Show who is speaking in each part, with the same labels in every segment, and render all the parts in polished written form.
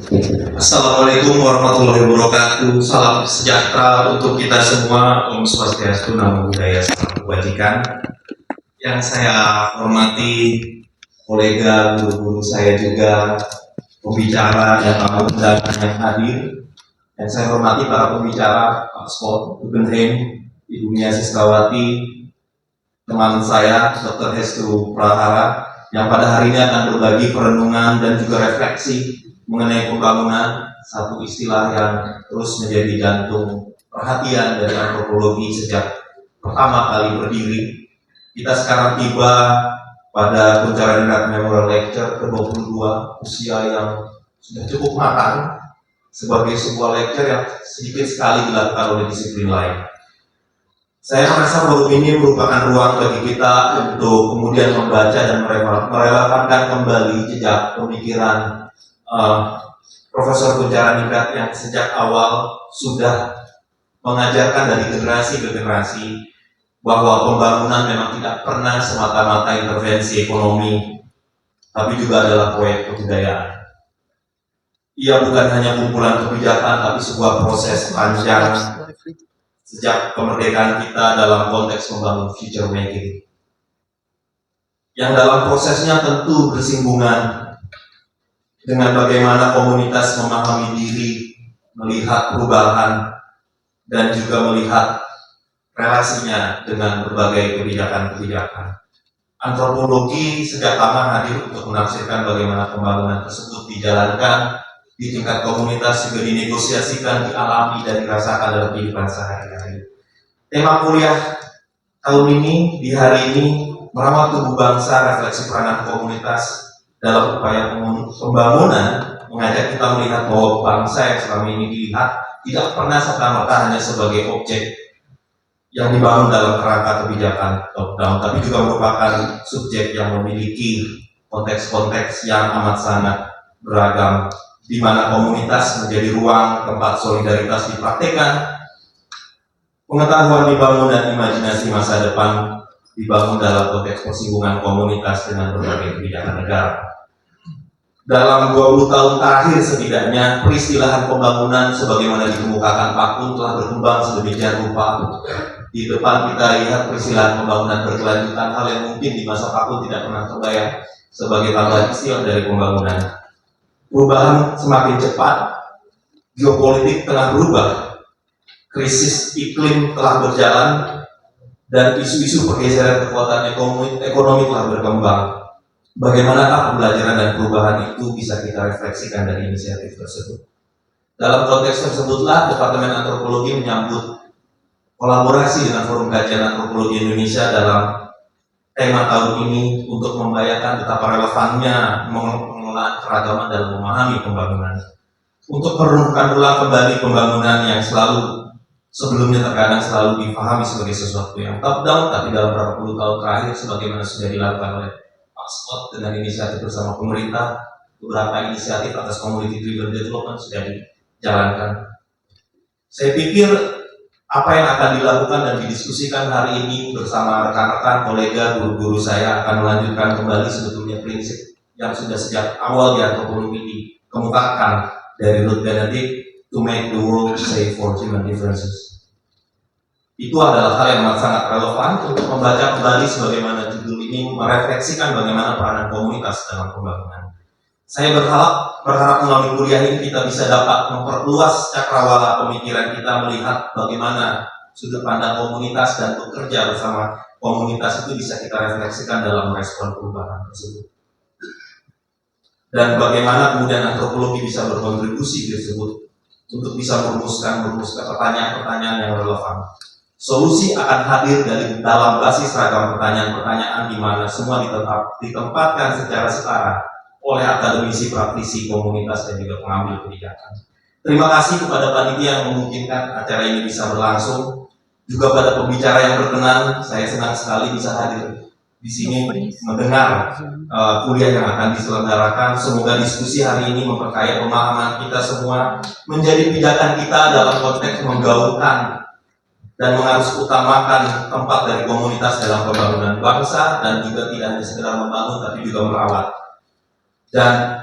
Speaker 1: Assalamualaikum warahmatullahi wabarakatuh. Salam sejahtera untuk kita semua. Om Swastiastu, Namo Buddhaya, Salam Kebajikan. Yang saya hormati kolega, guru-guru saya juga, pembicara dan tamu undangan yang hadir. Dan saya hormati para pembicara, Pak Scott Guggenheim, Ibu Nia Siskawati, teman saya, Dr. Hestu Prahara, yang pada hari ini akan berbagi perenungan dan juga refleksi mengenai pembangunan, satu istilah yang terus menjadi jantung perhatian dari antropologi sejak pertama kali berdiri. Kita sekarang tiba pada Kunchara Ningrat Memorial Lecture ke-22, usia yang sudah cukup matang sebagai sebuah lecture yang sedikit sekali dilakukan oleh disiplin lain. Saya merasa forum ini merupakan ruang bagi kita untuk kemudian membaca dan merelevankan kembali jejak pemikiran Profesor Kunchara Ningrat yang sejak awal sudah mengajarkan dari generasi ke generasi bahwa pembangunan memang tidak pernah semata-mata intervensi ekonomi, tapi juga adalah proyek kebudayaan. Ia bukan hanya kumpulan kebijakan, tapi sebuah proses panjang sejak kemerdekaan kita dalam konteks membangun future making. Yang dalam prosesnya tentu bersinggungan dengan bagaimana komunitas memahami diri, melihat perubahan, dan juga melihat relasinya dengan berbagai kebijakan-kebijakan. Antropologi sejak lama hadir untuk menafsirkan bagaimana pembangunan tersebut dijalankan di tingkat komunitas, juga dinegosiasikan, dialami, dan dirasakan dalam kehidupan sehari-hari. Tema kuliah tahun ini, di hari ini, merawat tubuh bangsa, refleksi peranan komunitas dalam upaya pembangunan, mengajak kita melihat bahwa bangsa yang selama ini dilihat tidak pernah serta-merta hanya sebagai objek yang dibangun dalam kerangka kebijakan top-down, tapi juga merupakan subjek yang memiliki konteks-konteks yang amat sangat beragam, di mana komunitas menjadi ruang tempat solidaritas dipraktekkan, pengetahuan dibangun, dan imajinasi masa depan dibangun dalam konteks persinggungan komunitas dengan berbagai kebijakan negara. Dalam 20 tahun terakhir setidaknya, peristilahan pembangunan sebagaimana dikemukakan Pak Kun telah berkembang sedemikian rupa. Di depan kita lihat peristilahan pembangunan berkelanjutan, hal yang mungkin di masa Pak Kun tidak pernah terbayang sebagai tambahan istilah dari pembangunan. Perubahan semakin cepat, geopolitik telah berubah, krisis iklim telah berjalan, dan isu-isu pergeseran kekuatan ekonomi telah berkembang. Bagaimanakah pembelajaran dan perubahan itu bisa kita refleksikan dari inisiatif tersebut? Dalam konteks tersebutlah Departemen Antropologi menyambut kolaborasi dengan Forum Kajian Antropologi Indonesia dalam tema tahun ini untuk membayangkan betapa relevannya pengelolaan keragaman dalam memahami pembangunan. Untuk merenungkan ulang kembali pembangunan yang sebelumnya terkadang selalu dipahami sebagai sesuatu yang top down, tapi dalam beberapa puluh tahun terakhir sebagaimana sudah dilakukan oleh Pak Scott dengan inisiatif bersama pemerintah, beberapa inisiatif atas community driven development sudah dijalankan. Saya pikir apa yang akan dilakukan dan didiskusikan hari ini bersama rekan-rekan, kolega, guru-guru saya akan melanjutkan kembali sebetulnya prinsip yang sudah sejak awal di antropologi dikemukakan dari Ruth Benedict, to make the world safe for human differences. Itu adalah hal yang sangat relevan untuk membaca kembali sebagaimana judul ini merefleksikan bagaimana peranan komunitas dalam pembangunan. Saya berharap melalui kuliah ini kita bisa dapat memperluas cakrawala pemikiran kita, melihat bagaimana sudut pandang komunitas dan bekerja bersama komunitas itu bisa kita refleksikan dalam respon perubahan tersebut. Dan bagaimana kemudian antropologi bisa berkontribusi tersebut untuk bisa merumuskan pertanyaan-pertanyaan yang relevan. Solusi akan hadir dari dalam basis ragam pertanyaan-pertanyaan di mana semua ditempatkan secara setara oleh akademisi, praktisi, komunitas, dan juga pengambil kebijakan. Terima kasih kepada panitia yang memungkinkan acara ini bisa berlangsung. Juga pada pembicara yang berkenan, saya senang sekali bisa hadir di sini mendengar kuliah yang akan diselenggarakan. Semoga diskusi hari ini memperkaya pemahaman kita semua, menjadi pijakan kita dalam konteks menggaungkan dan mengharus utamakan tempat dari komunitas dalam pembangunan bangsa, dan juga tidak hanya sekedar membangun tapi juga merawat. Dan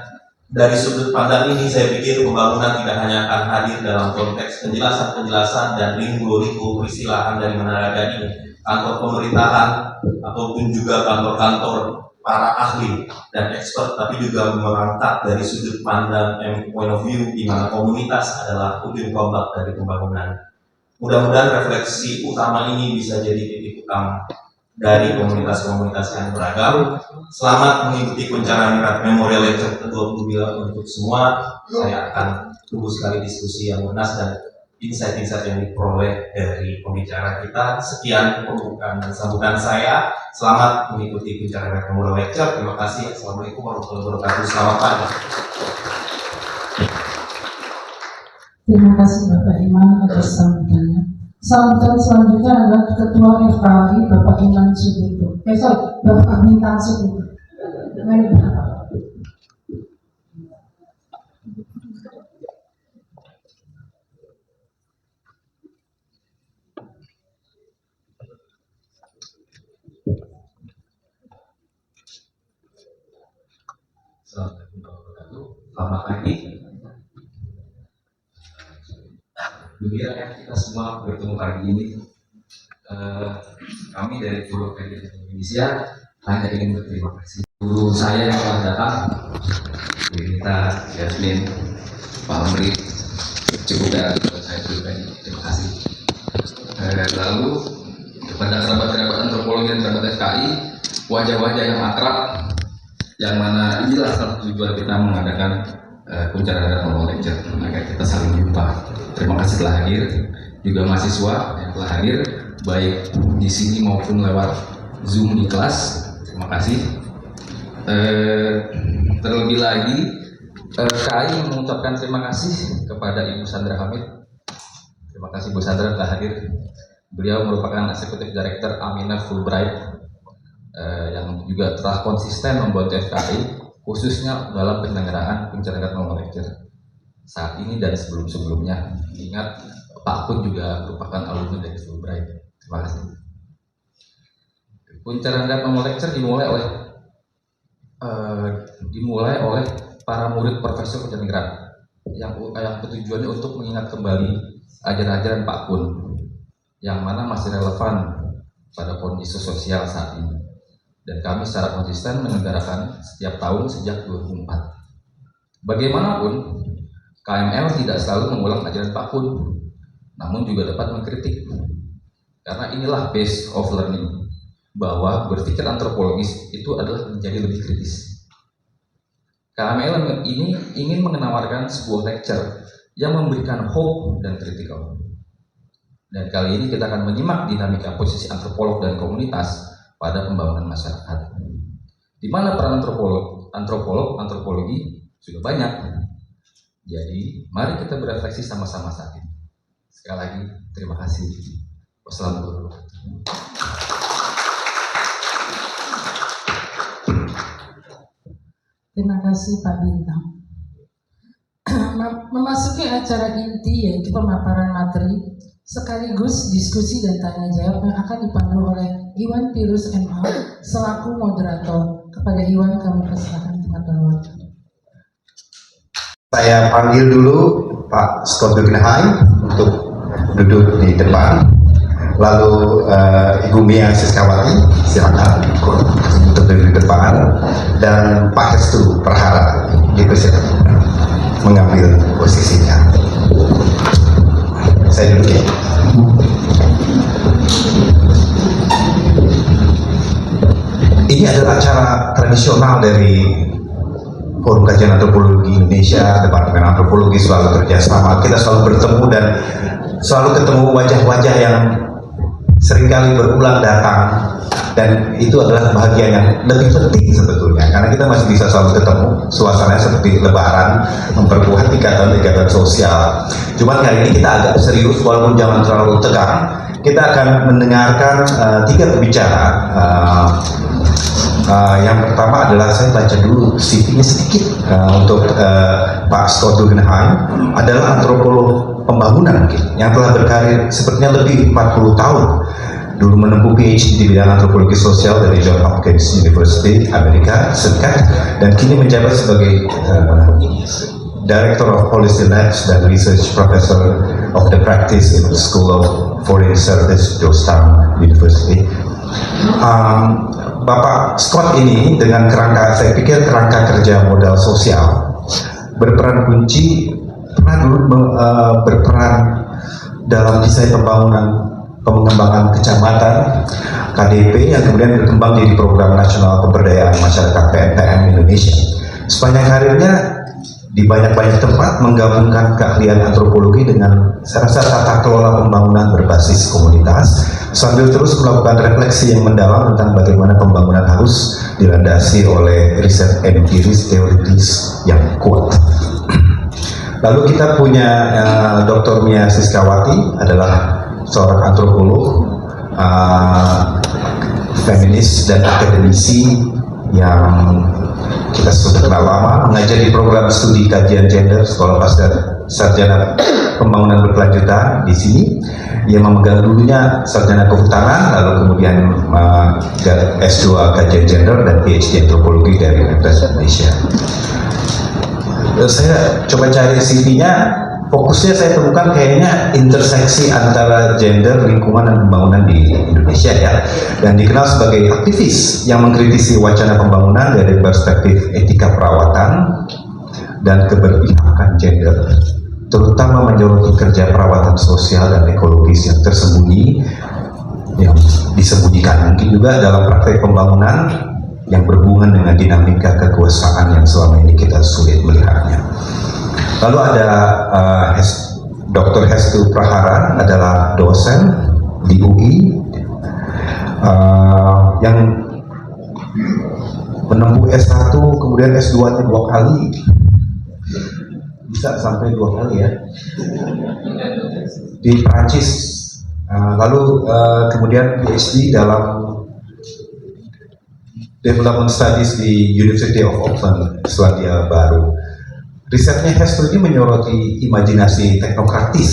Speaker 1: Dari sudut pandang ini saya pikir pembangunan tidak hanya akan hadir dalam konteks penjelasan-penjelasan dan ringo-ringo peristilaan dari Manaraga ini, kantor pemerintahan ataupun juga kantor-kantor para ahli dan expert, tapi juga merangkak dari sudut pandang and point of view di mana komunitas adalah ujung tombak dari pembangunan. Mudah-mudahan refleksi utama ini bisa jadi titik utama dari komunitas-komunitas yang beragam. Selamat mengikuti pencarian Memorial Lecture ke-22 untuk semua. Saya akan tunggu sekali diskusi yang lunas dan insight-insight yang diperoleh dari pembicara kita. Sekian pembukaan dan sambutan saya. Selamat mengikuti pencarian Memorial Lecture. Terima kasih. Assalamualaikum warahmatullahi wabarakatuh. Selamat pagi.
Speaker 2: Terima kasih Bapak Iman atas sambutannya. Sambutan selanjutnya adalah Ketua FKI Bapak Iman Subuto. Bapak Bintang Subuto. Mari Bapak.
Speaker 3: Selamat pagi. Gembira kita semua bertemu pagi ini. Kami dari Puro Pendidikan Indonesia hanya ingin berterima kasih guru saya yang telah datang, Bu Rita, Yasmin, Pak Amri, cukup dan saya pribadi. Terima kasih. Lalu kepada kerabat-kerabat antropologi dan kerabat FKI, wajah-wajah yang akrab, yang mana inilah salah satu tujuan kita mengadakan pencarian Memorial Lecture agar kita saling jumpa. Terima kasih telah hadir, juga mahasiswa yang telah hadir baik di sini maupun lewat Zoom di kelas. Terima kasih. Terlebih lagi KAI mengucapkan terima kasih kepada Ibu Sandra Hamid. Terima kasih Bu Sandra telah hadir. Beliau merupakan Eksekutif Director Amina Fulbright yang juga telah konsisten membantu FKI khususnya dalam penyelenggaraan pencarian Memorial Lecture saat ini dan sebelum-sebelumnya. Ingat Pak Kun juga merupakan alumni dari Fulbright. Terima kasih. Pencarian Memorial Lecture dimulai oleh para murid Profesor Pencernegara yang bertujuannya untuk mengingat kembali ajaran-ajaran Pak Kun yang mana masih relevan pada kondisi sosial saat ini. Dan kami secara konsisten menyelenggarakan setiap tahun sejak 2004. Bagaimanapun, KML tidak selalu mengulang ajaran Pak Kun, namun juga dapat mengkritik. Karena inilah base of learning, bahwa berpikir antropologis itu adalah menjadi lebih kritis. KML ini ingin menawarkan sebuah lecture yang memberikan hope dan kritikal. Dan kali ini kita akan menyimak dinamika posisi antropolog dan komunitas pada pembangunan masyarakat, di mana peran antropologi sudah banyak. Jadi, mari kita berefleksi sama-sama saat ini. Sekali lagi, terima kasih. Wassalamualaikum.
Speaker 2: Terima kasih Pak Bintang. Memasuki acara inti yaitu pemaparan materi sekaligus diskusi dan tanya jawab yang akan dipandu oleh Iwan Pirus MA selaku moderator. Kepada Iwan kami persilakan tempat berwakil.
Speaker 4: Saya panggil dulu Pak Scott Guggenheim untuk duduk di depan. Lalu Ibu Mia Siskawati silakan untuk duduk di depan, dan Pak Hestu Perhara dipersilakan mengambil posisinya. Saya duduk ya. Ini adalah acara tradisional dari Forum Kajian Antropologi Indonesia. Departemen Antropologi selalu kerjasama. Kita selalu bertemu dan selalu ketemu wajah-wajah yang seringkali berulang datang, dan itu adalah bahagian yang lebih penting sebetulnya, karena kita masih bisa selalu ketemu. Suasananya seperti lebaran, memperkuat ikatan-ikatan sosial. Cuma kali ini kita agak serius, walaupun jangan terlalu tegang. Kita akan mendengarkan 3 pembicara. Yang pertama adalah, saya baca dulu CV-nya sedikit, untuk Pak Scott Guggenheim adalah antropolog pembangunan mungkin, yang telah berkarir sepertinya lebih 40 tahun dulu menempuh PhD di bidang antropologi sosial dari Johns Hopkins University, Amerika Serikat, dan kini menjabat sebagai Director of Policy Labs dan Research Professor of the Practice in the School of Foreign Service, Georgetown University. Bapak Scott ini dengan kerangka, saya pikir kerangka kerja modal sosial berperan kunci, pernah dulu berperan dalam desain pengembangan kecamatan KDP yang kemudian berkembang jadi Program Nasional Pemberdayaan Masyarakat PNPM Indonesia. Sepanjang karirnya di banyak-banyak tempat menggabungkan keahlian antropologi dengan saya rasa tata kelola pembangunan berbasis komunitas sambil terus melakukan refleksi yang mendalam tentang bagaimana pembangunan harus dilandasi oleh riset empiris teoritis yang kuat. Lalu kita punya Dr. Mia Siskawati, adalah seorang antropolog, feminis dan akademisi yang kita sudah kenal lama, mengajar di program studi kajian gender Sekolah Pasca Sarjana Pembangunan Berkelanjutan di sini. Ia memegang dulunya sarjana kehutanan, lalu kemudian S2 kajian gender dan PhD antropologi dari Universitas Indonesia. Saya coba cari CV-nya, fokusnya saya temukan kayaknya interseksi antara gender, lingkungan, dan pembangunan di Indonesia ya, dan dikenal sebagai aktivis yang mengkritisi wacana pembangunan dari perspektif etika perawatan dan keberpihakan gender, terutama menyoroti kerja perawatan sosial dan ekologis yang tersembunyi, yang disembunyikan mungkin juga dalam praktek pembangunan yang berhubungan dengan dinamika kekuasaan yang selama ini kita sulit melihatnya. Lalu ada Dr. Hestu Prahara, adalah dosen di UI yang menempuh S1 kemudian S2-nya 2 kali, bisa sampai 2 kali ya, di Prancis. Lalu kemudian PhD dalam Development Studies di University of Auckland, Selandia Baru. Risetnya Hestu ini menyoroti imajinasi teknokratis,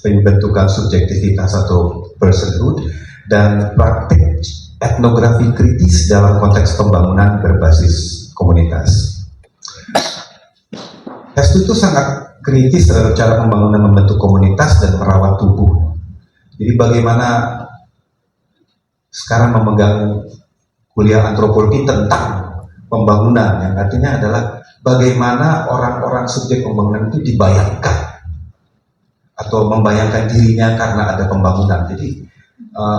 Speaker 4: pembentukan subjektivitas atau personhood, dan praktik etnografi kritis dalam konteks pembangunan berbasis komunitas. Hestu itu sangat kritis terhadap cara pembangunan membentuk komunitas dan merawat tubuh. Jadi bagaimana sekarang memegang kuliah antropologi tentang pembangunan, yang artinya adalah bagaimana orang-orang subjek pembangunan itu dibayangkan atau membayangkan dirinya karena ada pembangunan. Jadi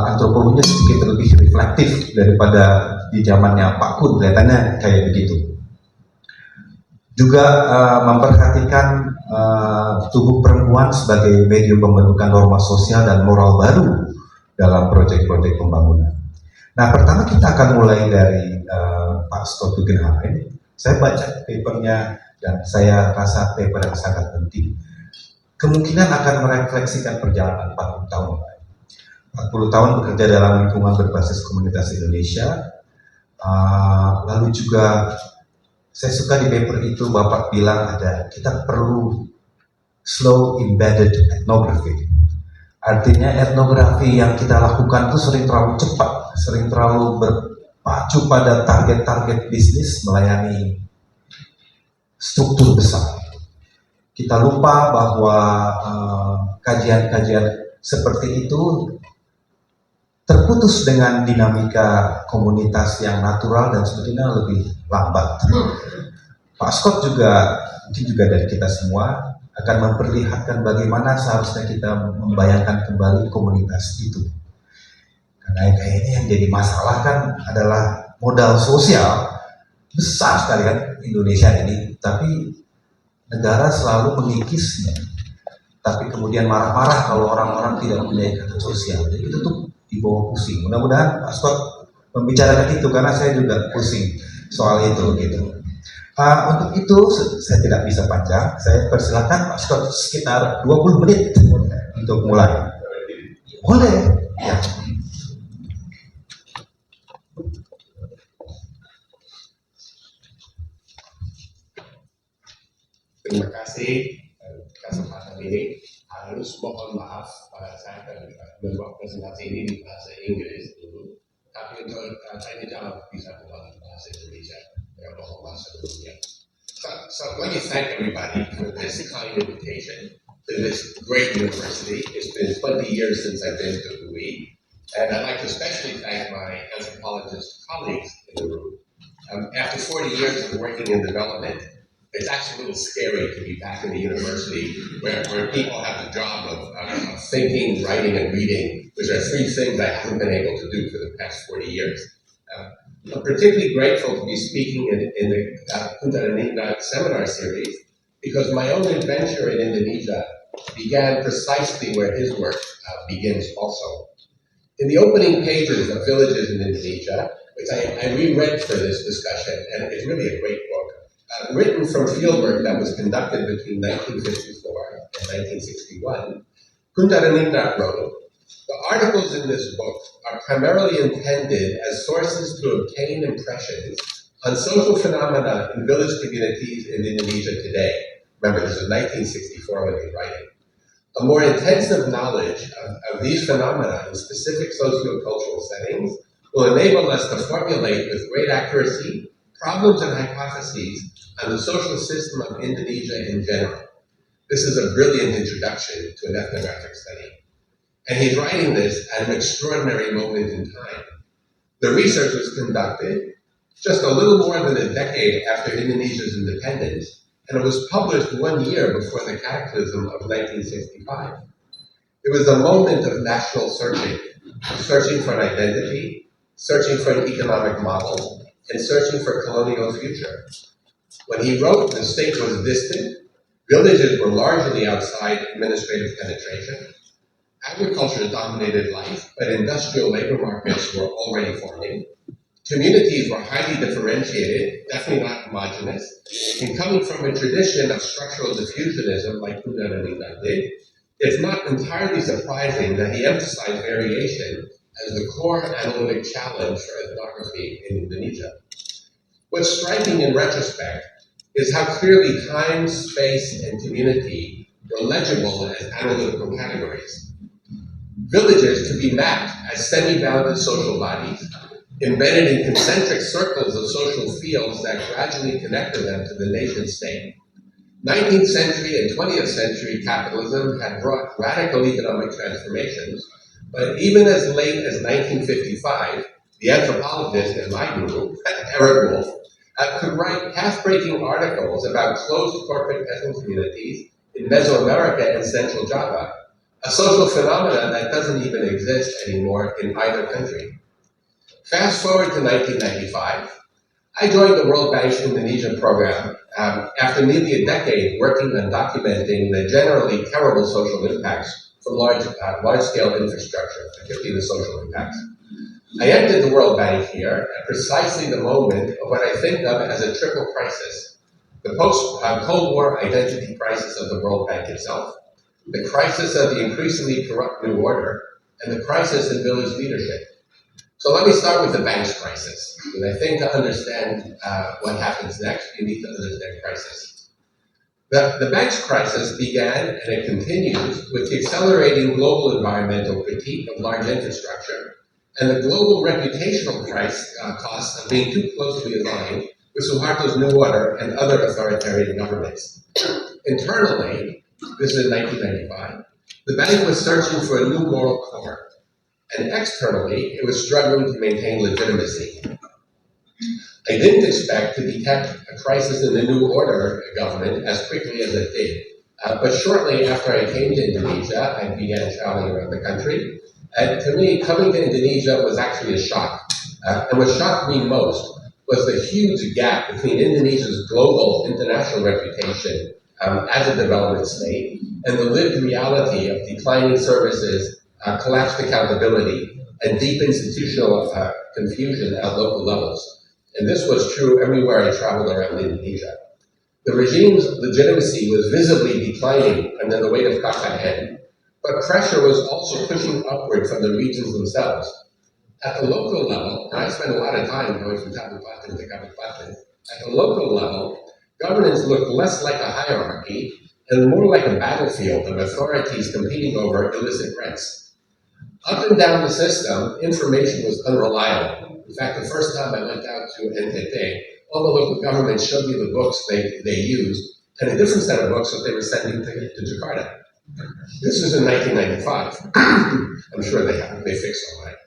Speaker 4: antropologinya sedikit lebih reflektif daripada di zamannya Pak Kun, kelihatannya kayak begitu. Juga memperhatikan tubuh perempuan sebagai medium pembentukan norma sosial dan moral baru dalam proyek-proyek pembangunan. Nah, pertama kita akan mulai dari Pak Scott Guggenheim. Saya baca papernya dan saya rasa paper yang sangat penting. Kemungkinan akan merefleksikan perjalanan 40 tahun. 40 tahun bekerja dalam lingkungan berbasis komunitas Indonesia. Lalu juga saya suka di paper itu Bapak bilang kita perlu slow embedded ethnography. Artinya etnografi yang kita lakukan itu sering terlalu cepat, sering terlalu berpacu pada target-target bisnis melayani struktur besar. Kita lupa bahwa kajian-kajian seperti itu terputus dengan dinamika komunitas yang natural dan sebetulnya lebih lambat. Pak Scott juga, mungkin juga dari kita semua, akan memperlihatkan bagaimana seharusnya kita membayangkan kembali komunitas itu. Karena kayaknya yang jadi masalah kan adalah modal sosial besar sekali kan Indonesia ini, tapi negara selalu mengikisnya. Tapi kemudian marah-marah kalau orang-orang tidak punya ikatan sosial. Jadi itu tuh dibawa pusing. Mudah-mudahan Pak Scott membicarakan itu karena saya juga pusing soal itu gitu. Untuk itu saya tidak bisa panjang. Saya persilakan Pak Scott sekitar 20 menit untuk mulai. Boleh. Ya.
Speaker 1: Terima kasih
Speaker 5: kesempatan ini harus mohon maaf pada saya akan membuat presentasi ini di bahasa Inggris dulu. Tapi untuk saya tidak bisa membuat bahasa Indonesia. Ya, mohon maaf sebelumnya. So let me thank everybody for this kind invitation to this great university. It's been 20 years since I've been to UI, and I'd like to especially thank my anthropologist colleagues in the room. After 40 years of working in development, it's actually a little scary to be back in the university where people have the job of thinking, writing, and reading, which are three things I haven't been able to do for the past 40 years. I'm particularly grateful to be speaking in the Punta Anita seminar series because my own adventure in Indonesia began precisely where his work begins also. In the opening pages of Villages in Indonesia, which I reread for this discussion, and it's really a great book, written from fieldwork that was conducted between 1954 and 1961, Punta Anita wrote, "The articles in this book are primarily intended as sources to obtain impressions on social phenomena in village communities in Indonesia today." Remember, this is 1964 when he's writing. A more intensive knowledge of these phenomena in specific sociocultural settings will enable us to formulate with great accuracy problems and hypotheses on the social system of Indonesia in general. This is a brilliant introduction to an ethnographic study. And he's writing this at an extraordinary moment in time. The research was conducted just a little more than a decade after Indonesia's independence, and it was published 1 year before the cataclysm of 1965. It was a moment of national searching for an identity, searching for an economic model, and searching for a colonial future. When he wrote, the state was distant, villages were largely outside administrative penetration, agriculture dominated life, but industrial labor markets were already forming. Communities were highly differentiated, definitely not homogenous, and coming from a tradition of structural diffusionism like Punta Anita did, it's not entirely surprising that he emphasized variation as the core analytic challenge for ethnography in Indonesia. What's striking in retrospect is how clearly time, space, and community were legible as analytical categories. Villages could be mapped as semi-bounded social bodies, embedded in concentric circles of social fields that gradually connected them to the nation state. 19th century and 20th century capitalism had brought radical economic transformations, but even as late as 1955, the anthropologist in my group, Eric Wolf, could write path-breaking articles about closed corporate ethnic communities in Mesoamerica and Central Java, a social phenomenon that doesn't even exist anymore in either country. Fast forward to 1995, I joined the World Bank's Indonesia program after nearly a decade working on documenting the generally terrible social impacts from large-scale infrastructure, particularly the social impacts. I entered the World Bank here at precisely the moment of what I think of as a triple crisis: the post-Cold War identity crisis of the World Bank itself, the crisis of the increasingly corrupt New Order, and the crisis in village leadership. So let me start with the bank's crisis, because I think to understand what happens next, you need to understand crisis. The bank's crisis began, and it continues, with the accelerating global environmental critique of large infrastructure and the global reputational costs of being too closely aligned with Suharto's New Order and other authoritarian governments. Internally, this is in 1995, the bank was searching for a new moral core, and externally, it was struggling to maintain legitimacy. I didn't expect to detect a crisis in the New Order government as quickly as it did. But shortly after I came to Indonesia, I began traveling around the country. And to me, coming to Indonesia was actually a shock. And what shocked me most was the huge gap between Indonesia's global international reputation as a development state and the lived reality of declining services, collapsed accountability, and deep institutional confusion at local levels. And this was true everywhere I traveled around Indonesia. The regime's legitimacy was visibly declining under the weight of KKN, but pressure was also pushing upward from the regions themselves. At the local level, and I spent a lot of time going from Kabupaten to Kabupaten, at the local level, governance looked less like a hierarchy and more like a battlefield of authorities competing over illicit rents. Up and down the system, information was unreliable. In fact, the first time I went out to NTT, all the local governments showed me the books they used, and a different set of books that they were sending to Jakarta. This was in 1995. I'm sure they fixed all that.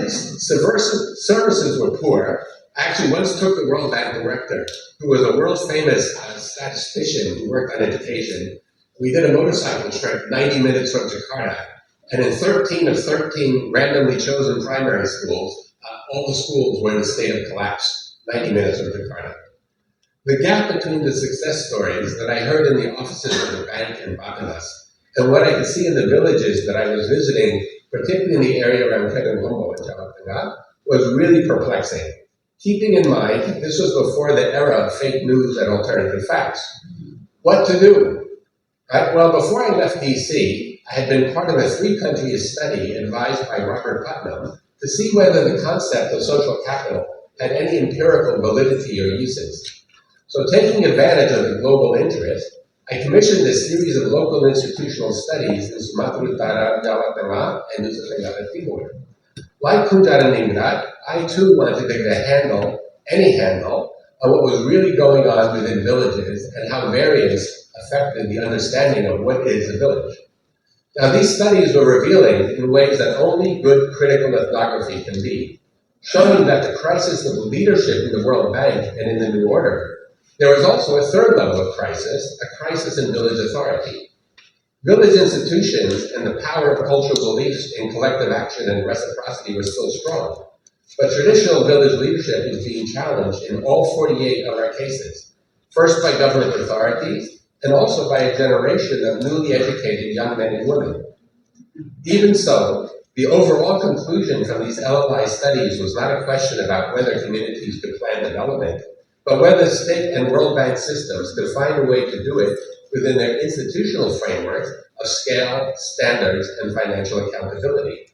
Speaker 5: Services were poor. I actually once took the World Bank director, who was a world famous statistician who worked on education. We did a motorcycle trip 90 minutes from Jakarta, and in 13 of 13 randomly chosen primary schools, all the schools were in a state of collapse, 90 minutes from Jakarta. The gap between the success stories that I heard in the offices of the bank in Bappenas and what I could see in the villages that I was visiting, particularly in the area around Kedungombo in Jawa Tengah, was really perplexing. Keeping in mind, this was before the era of fake news and alternative facts. What to do? Right? Well, before I left DC, I had been part of a 3-country study advised by Robert Putnam to see whether the concept of social capital had any empirical validity or uses. So taking advantage of the global interest, I commissioned a series of local institutional studies in Sumatera Utara, Jawa Tengah, and Nusa Tenggara Timur. Like Kunjara Ningrat, I too wanted to get any handle, on what was really going on within villages and how variance affected the understanding of what is a village. Now, these studies were revealing in ways that only good critical ethnography can be, showing that the crisis of leadership in the World Bank and in the New Order, there was also a third level of crisis, a crisis in village authority. Village institutions and the power of cultural beliefs in collective action and reciprocity were still strong, but traditional village leadership is being challenged in all 48 of our cases, first by government authorities, and also by a generation of newly educated young men and women. Even so, the overall conclusion from these LLI studies was not a question about whether communities could plan development, but whether state and World Bank systems could find a way to do it within their institutional frameworks of scale, standards, and financial accountability.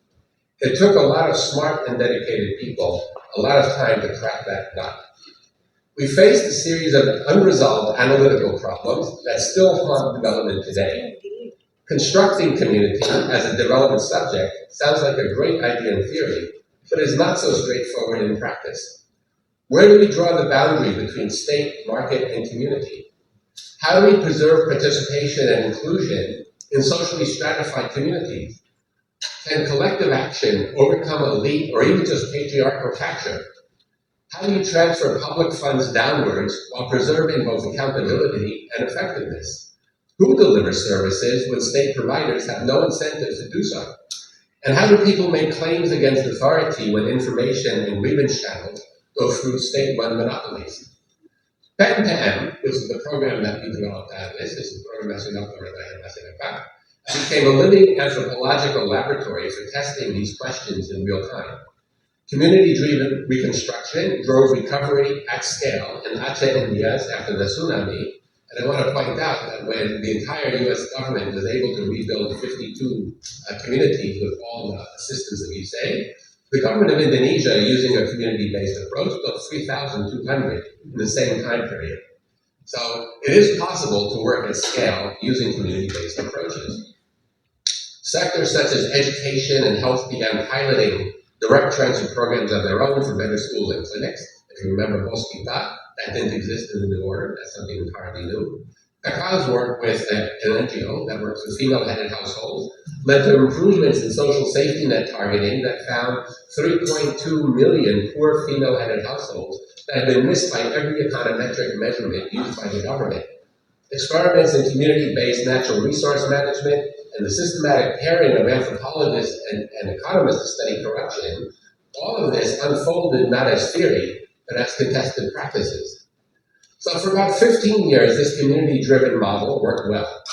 Speaker 5: It took a lot of smart and dedicated people, a lot of time to crack that nut. We faced a series of unresolved analytical problems that still haunt development today. Constructing community as a development subject sounds like a great idea in theory, but is not so straightforward in practice. Where do we draw the boundary between state, market, and community? How do we preserve participation and inclusion in socially stratified communities? Can collective action overcome elite or even just patriarchal capture? How do you transfer public funds downwards while preserving both accountability and effectiveness? Who delivers services when state providers have no incentive to do so? And how do people make claims against authority when information and grievance channels go through state-run monopolies? PEN-TM, which is the program that we developed out of this is the program that became a living anthropological laboratory for testing these questions in real time. Community-driven reconstruction drove recovery at scale in Aceh and Nias after the tsunami. And I want to point out that when the entire US government was able to rebuild 52 communities with all the assistance of USAID, the government of Indonesia, using a community-based approach, built 3,200 in the same time period. So it is possible to work at scale using community-based approaches. Sectors such as education and health began piloting direct transfer programs of their own for better schools and clinics. If you remember Hospita, that didn't exist in the New Order. That's something entirely new. Kakav's work with an NGO that works with female-headed households led to improvements in social safety net targeting that found 3.2 million poor female-headed households that had been missed by every econometric measurement used by the government. Experiments in community-based natural resource management and the systematic pairing of anthropologists and economists to study corruption, all of this unfolded not as theory, but as contested practices. So for about 15 years, this community-driven model worked well.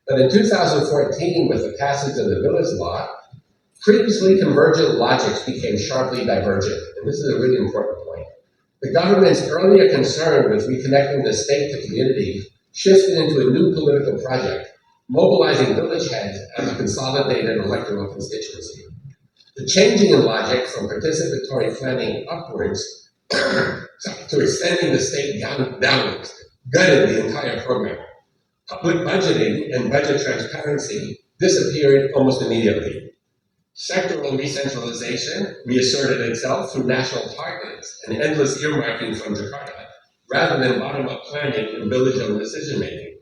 Speaker 5: But in 2014, with the passage of the Village Law, previously convergent logics became sharply divergent. And this is a really important point. The government's earlier concern with reconnecting the state to communities shifted into a new political project, mobilizing village heads as a consolidated electoral constituency. The changing in logic from participatory planning upwards to extending the state downwards gutted the entire program. Public budgeting and budget transparency disappeared almost immediately. Sectoral decentralization reasserted itself through national targets and endless earmarking from Jakarta, rather than bottom-up planning and village-level decision-making.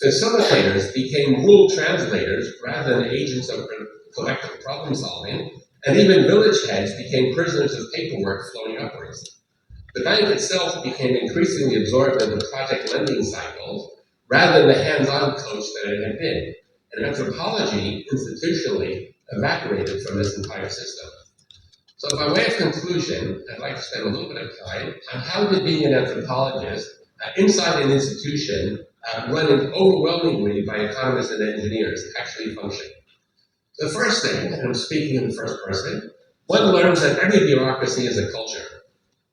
Speaker 5: Facilitators became rule translators rather than agents of collective problem-solving, and even village heads became prisoners of paperwork flowing upwards. The bank itself became increasingly absorbed into project lending cycles, rather than the hands-on coach that it had been, and anthropology institutionally evaporated from this entire system. So by way of conclusion, I'd like to spend a little bit of time on how did being an anthropologist inside an institution run overwhelmingly by economists and engineers actually function. The first thing, and I'm speaking in the first person, one learns that every bureaucracy is a culture.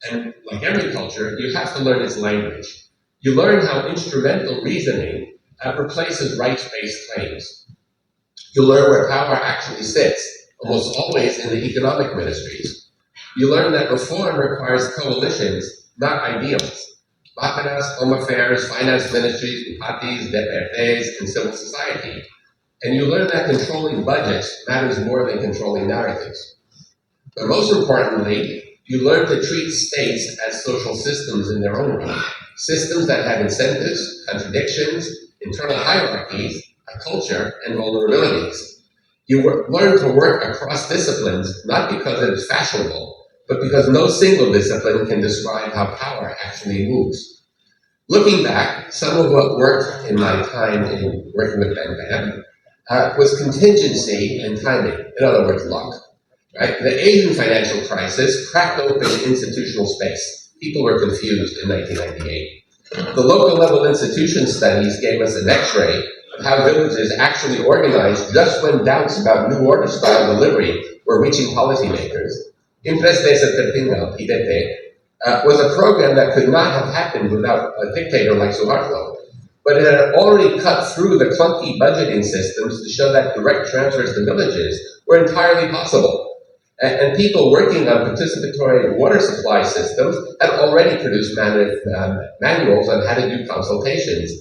Speaker 5: And like every culture, you have to learn its language. You learn how instrumental reasoning replaces rights-based claims. You learn where power actually sits, almost always in the economic ministries. You learn that reform requires coalitions, not ideals. Bapenas, Home Affairs, Finance Ministries, Bupatis, DPRDs, and civil society. And you learn that controlling budgets matters more than controlling narratives. But most importantly, you learn to treat states as social systems in their own right. Systems that have incentives, contradictions, internal hierarchies, a culture, and vulnerabilities. You learn to work across disciplines, not because it is fashionable, but because no single discipline can describe how power actually moves. Looking back, some of what worked in my time in working with BAM was contingency and timing, in other words, luck. Right? The Asian financial crisis cracked open institutional space. People were confused in 1998. The local level institution studies gave us an x-ray of how villages actually organized just when doubts about new order style delivery were reaching policymakers. Impres Desa Tertinggal, IDT, was a program that could not have happened without a dictator like Suharto. But it had already cut through the clunky budgeting systems to show that direct transfers to villages were entirely possible. And people working on participatory water supply systems had already produced manuals on how to do consultations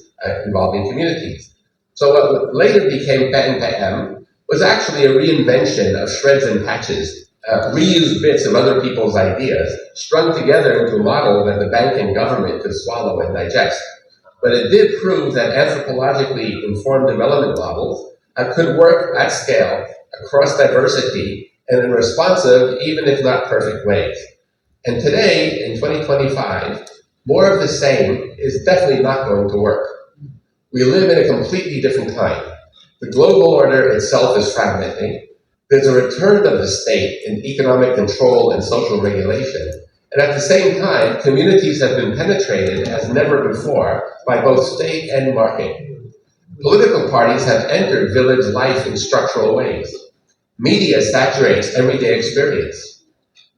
Speaker 5: involving communities. So what later became PNPM was actually a reinvention of shreds and patches, reused bits of other people's ideas, strung together into a model that the bank and government could swallow and digest. But it did prove that anthropologically informed development models could work at scale across diversity and in responsive, even if not perfect ways. And today, in 2025, more of the same is definitely not going to work. We live in a completely different time. The global order itself is fragmenting. There's a return of the state in economic control and social regulation. And at the same time, communities have been penetrated as never before by both state and market. Political parties have entered village life in structural ways. Media saturates everyday experience.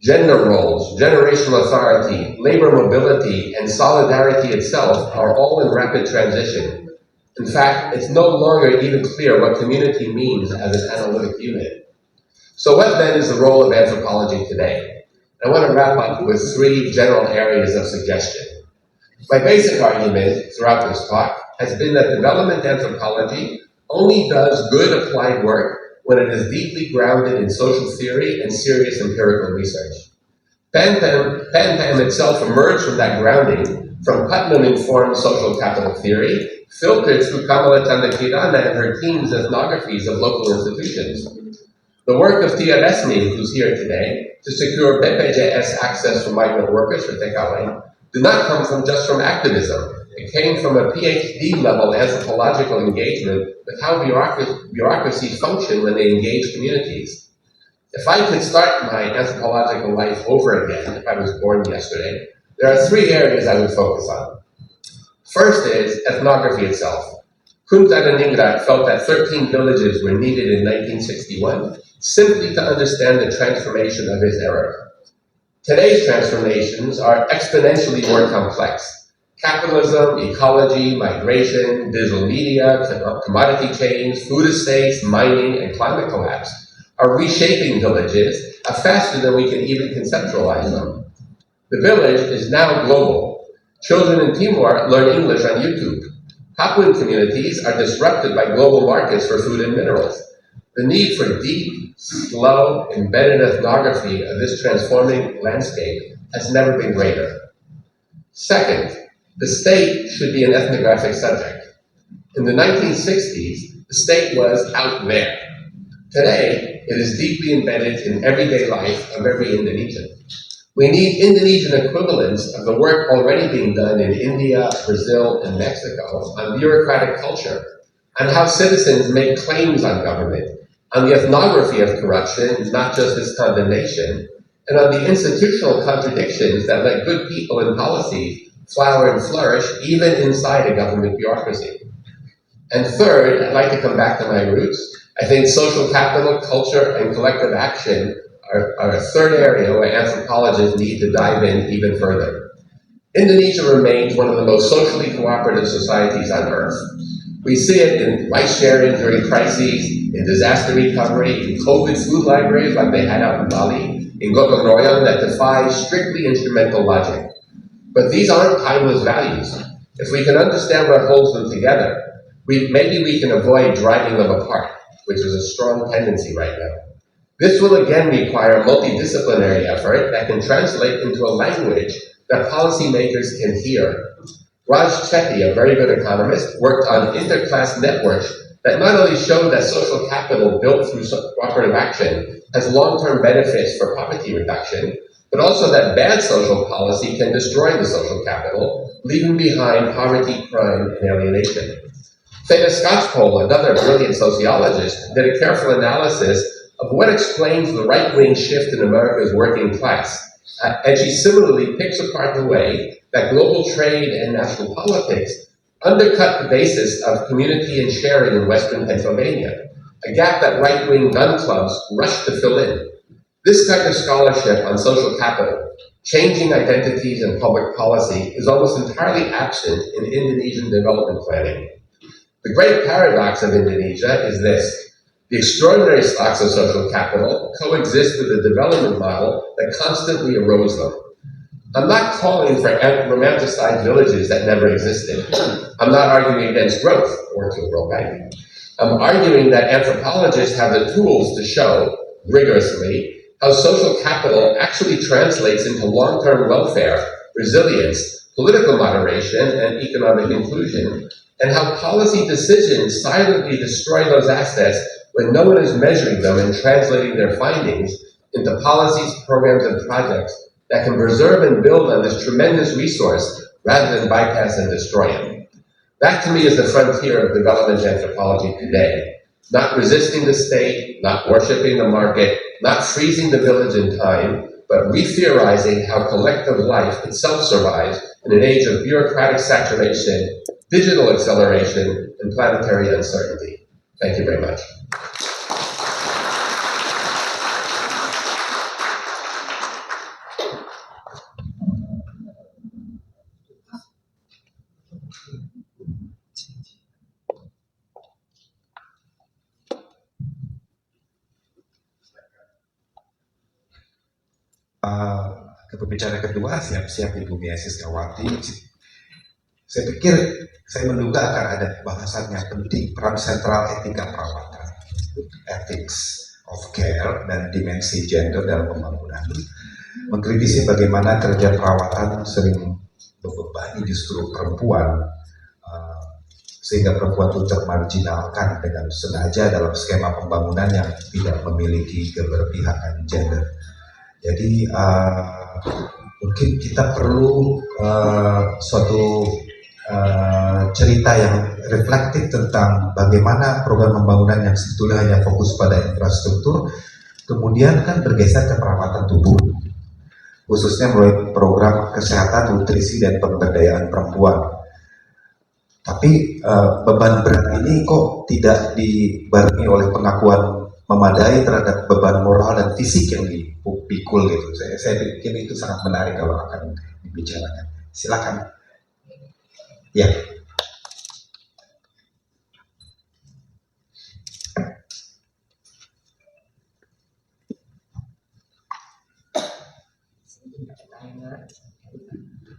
Speaker 5: Gender roles, generational authority, labor mobility, and solidarity itself are all in rapid transition. In fact, it's no longer even clear what community means as an analytic unit. So what then is the role of anthropology today? I want to wrap up with 3 general areas of suggestion. My basic argument throughout this talk has been that development anthropology only does good applied work when it is deeply grounded in social theory and serious empirical research. PANPAM itself emerged from that grounding from Putnam-informed social capital theory, filtered through Kamala Tandakirana and her team's ethnographies of local institutions. The work of Tia Resmi, who's here today, to secure BPJS access for migrant workers for TKW, did not come from activism. It came from a PhD-level anthropological engagement with how bureaucracies function when they engage communities. If I could start my anthropological life over again, if I was born yesterday, there are 3 areas I would focus on. First is ethnography itself. Kunta Ningrat felt that 13 villages were needed in 1961 simply to understand the transformation of his era. Today's transformations are exponentially more complex. Capitalism, ecology, migration, digital media, commodity chains, food estates, mining, and climate collapse are reshaping villages faster than we can even conceptualize them. The village is now global. Children in Timor learn English on YouTube. Papuan communities are disrupted by global markets for food and minerals. The need for deep, slow, embedded ethnography of this transforming landscape has never been greater. Second, the state should be an ethnographic subject. In the 1960s, the state was out there. Today, it is deeply embedded in everyday life of every Indonesian. We need Indonesian equivalents of the work already being done in India, Brazil, and Mexico on bureaucratic culture, on how citizens make claims on government, on the ethnography of corruption, not just its condemnation, and on the institutional contradictions that let good people and policies flower and flourish even inside a government bureaucracy. And third, I'd like to come back to my roots. I think social capital, culture, and collective action are a third area where anthropologists need to dive in even further. Indonesia remains one of the most socially cooperative societies on earth. We see it in rice sharing during crises, in disaster recovery, in COVID food libraries like they had out in Bali, in gotong royong that defy strictly instrumental logic. But these aren't timeless values. If we can understand what holds them together, maybe we can avoid driving them apart, which is a strong tendency right now. This will again require a multidisciplinary effort that can translate into a language that policymakers can hear. Raj Chetty, a very good economist, worked on interclass networks that not only showed that social capital built through cooperative action has long-term benefits for poverty reduction, but also that bad social policy can destroy the social capital, leaving behind poverty, crime, and alienation. Theda Skocpol, another brilliant sociologist, did a careful analysis of what explains the right-wing shift in America's working class. And she similarly picks apart the way that global trade and national politics undercut the basis of community and sharing in Western Pennsylvania, a gap that right-wing gun clubs rushed to fill in. This kind of scholarship on social capital, changing identities and public policy, is almost entirely absent in Indonesian development planning. The great paradox of Indonesia is this: the extraordinary stocks of social capital coexist with a development model that constantly erodes them. I'm not calling for romanticized villages that never existed. I'm not arguing against growth or to World Bank. I'm arguing that anthropologists have the tools to show, rigorously, how social capital actually translates into long-term welfare, resilience, political moderation, and economic inclusion, and how policy decisions silently destroy those assets when no one is measuring them and translating their findings into policies, programs, and projects that can preserve and build on this tremendous resource rather than bypass and destroy it. That, to me, is the frontier of development anthropology today. Not resisting the state, not worshiping the market, not freezing the village in time, but re-theorizing how collective life itself survives in an age of bureaucratic saturation, digital acceleration, and planetary uncertainty. Thank you very much.
Speaker 4: Pembicara kedua, siap-siap Ibu Mia Siskawati. Saya pikir, saya menduga akan ada bahasannya penting peran sentral etika perawatan, ethics of care, dan dimensi gender dalam pembangunan. Mengkritisi bagaimana kerja perawatan sering membebani justru perempuan, sehingga perempuan itu termarginalkan dengan sengaja dalam skema pembangunan yang tidak memiliki keberpihakan gender. Jadi mungkin kita perlu suatu cerita yang reflektif tentang bagaimana program pembangunan yang sebetulnya hanya fokus pada infrastruktur, kemudian kan bergeser ke perawatan tubuh, khususnya melalui program kesehatan, nutrisi, dan pemberdayaan perempuan. Tapi beban berat ini kok tidak dibarengi oleh pengakuan memadai terhadap beban moral dan fisik yang dipikul gitu. Saya pikir itu sangat menarik kalau akan dibicarakan. Silakan. Ya.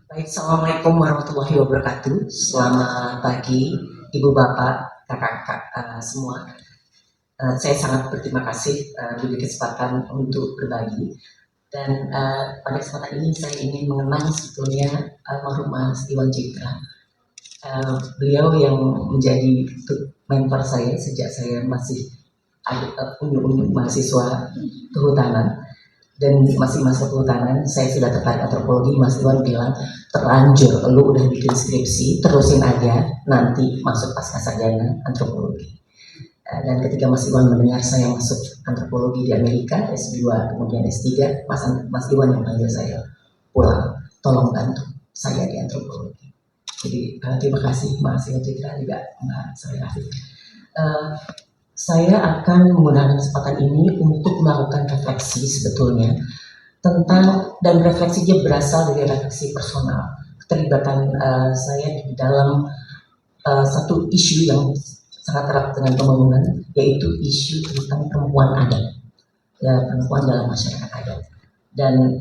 Speaker 6: Baik, Assalamualaikum warahmatullahi wabarakatuh. Selamat pagi, Ibu Bapak, kakak-kakak semua. Saya sangat berterima kasih diberi kesempatan untuk berbagi. Dan pada kesempatan ini saya ingin mengenang sebetulnya almarhum Mas Iwan Citra. Beliau yang menjadi mentor saya sejak saya masih unyu-unyu mahasiswa kehutanan. Dan masih masa kehutanan, saya sudah tertarik antropologi. Mas Iwan bilang, terlanjur, lu udah bikin skripsi, terusin aja, nanti masuk pasca sarjana antropologi. Dan ketika Mas Iwan mendengar saya masuk antropologi di Amerika, S2, kemudian S3, Mas Iwan yang panggil saya pulang, tolong bantu saya di antropologi. Jadi terima kasih Mas Iwan Citra, juga Mbak Soraya Afif. Saya akan menggunakan kesempatan ini untuk melakukan refleksi sebetulnya tentang, dan refleksinya berasal dari refleksi personal, keterlibatan saya di dalam satu isu yang sangat erat dengan pembangunan, yaitu isu tentang perempuan adat, ya, perempuan dalam masyarakat adat. Dan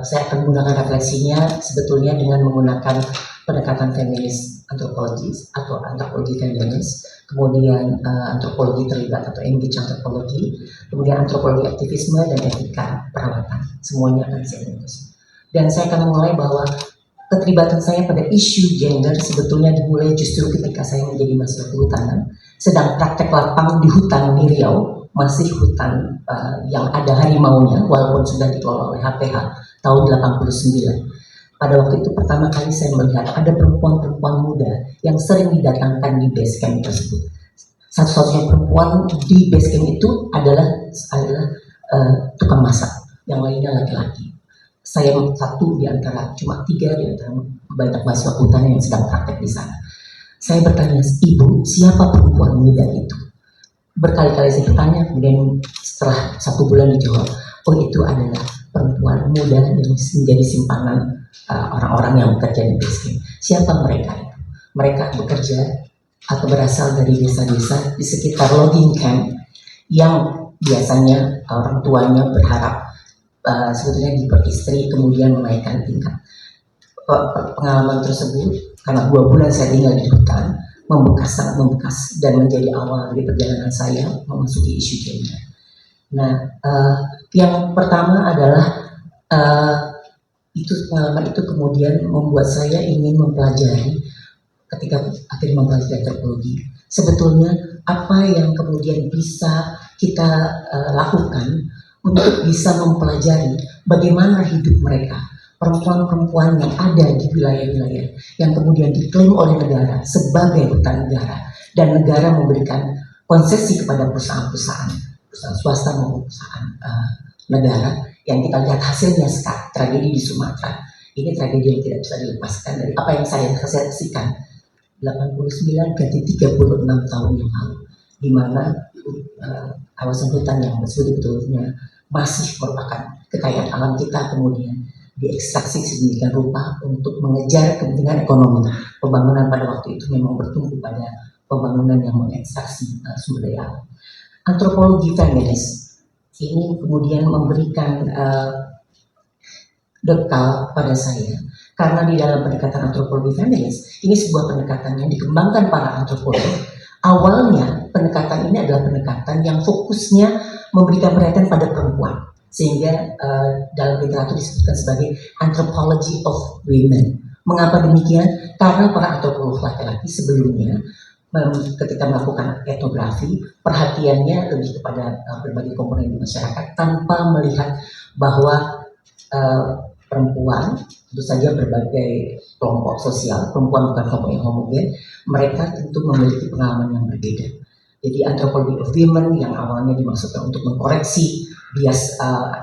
Speaker 6: saya akan menggunakan refleksinya sebetulnya dengan menggunakan pendekatan feminis antropologis atau antropologi feminis, kemudian antropologi terlibat atau engage antropologi, kemudian antropologi aktivisme dan etika perawatan. Semuanya akan saya ringkus. Dan saya akan mulai bahwa keterlibatan saya pada isu gender sebetulnya dimulai justru ketika saya menjadi mahasiswa kehutanan, sedang praktek lapang di hutan di Riau, masih hutan yang ada harimaunya, walaupun sudah dikelola oleh HPH tahun 89. Pada waktu itu pertama kali saya melihat ada perempuan-perempuan muda yang sering didatangkan di base camp tersebut. Satu-satunya perempuan di base camp itu adalah tukang masak, yang lainnya laki-laki. Saya satu di antara, cuma 3 di antara banyak mahasiswa kehutanan yang sedang praktek di sana. Saya bertanya, Ibu, siapa perempuan muda itu? Berkali-kali saya bertanya, kemudian setelah 1 bulan dijawab, oh itu adalah perempuan muda yang menjadi simpanan orang-orang yang bekerja di base camp. Siapa mereka itu? Mereka bekerja atau berasal dari desa-desa di sekitar logging camp yang biasanya orang tuanya berharap sebetulnya diperistri kemudian menaikkan tingkat. Pengalaman tersebut karena 2 bulan saya tinggal di hutan sangat membekas dan menjadi awal dari perjalanan saya memasuki isu gender. Nah, yang pertama adalah pengalaman itu kemudian membuat saya ingin mempelajari, ketika akhirnya mempelajari antropologi, sebetulnya apa yang kemudian bisa kita lakukan untuk bisa mempelajari bagaimana hidup mereka, perempuan-perempuan yang ada di wilayah-wilayah yang kemudian diklaim oleh negara sebagai hutan negara, dan negara memberikan konsesi kepada perusahaan-perusahaan swasta maupun perusahaan negara, yang kita lihat hasilnya sekarang, tragedi di Sumatera. Ini tragedi yang tidak bisa dilepaskan dari apa yang saya saksikan 89 ganti 36 tahun yang lalu, di mana kawasan hutan yang sebetulnya masih merupakan kekayaan alam kita kemudian diekstraksi sedemikian rupa untuk mengejar kepentingan ekonomi. Pembangunan pada waktu itu memang bertumpu pada pembangunan yang mengekstraksi sumber daya alam. Antropologi feminis ini kemudian memberikan bekal pada saya, karena di dalam pendekatan antropologi feminis ini sebuah pendekatan yang dikembangkan para antropolog. Awalnya pendekatan ini adalah pendekatan yang fokusnya memberikan perhatian pada perempuan, sehingga dalam literatur disebutkan sebagai anthropology of women. Mengapa demikian? Karena para antropolog laki-laki sebelumnya ketika melakukan etnografi, perhatiannya lebih kepada berbagai komponen di masyarakat tanpa melihat bahwa perempuan, tentu saja berbagai kelompok sosial, perempuan bukan kelompok yang homogen, mereka tentu memiliki pengalaman yang berbeda. Jadi antropologi of women yang awalnya dimaksudkan untuk mengkoreksi bias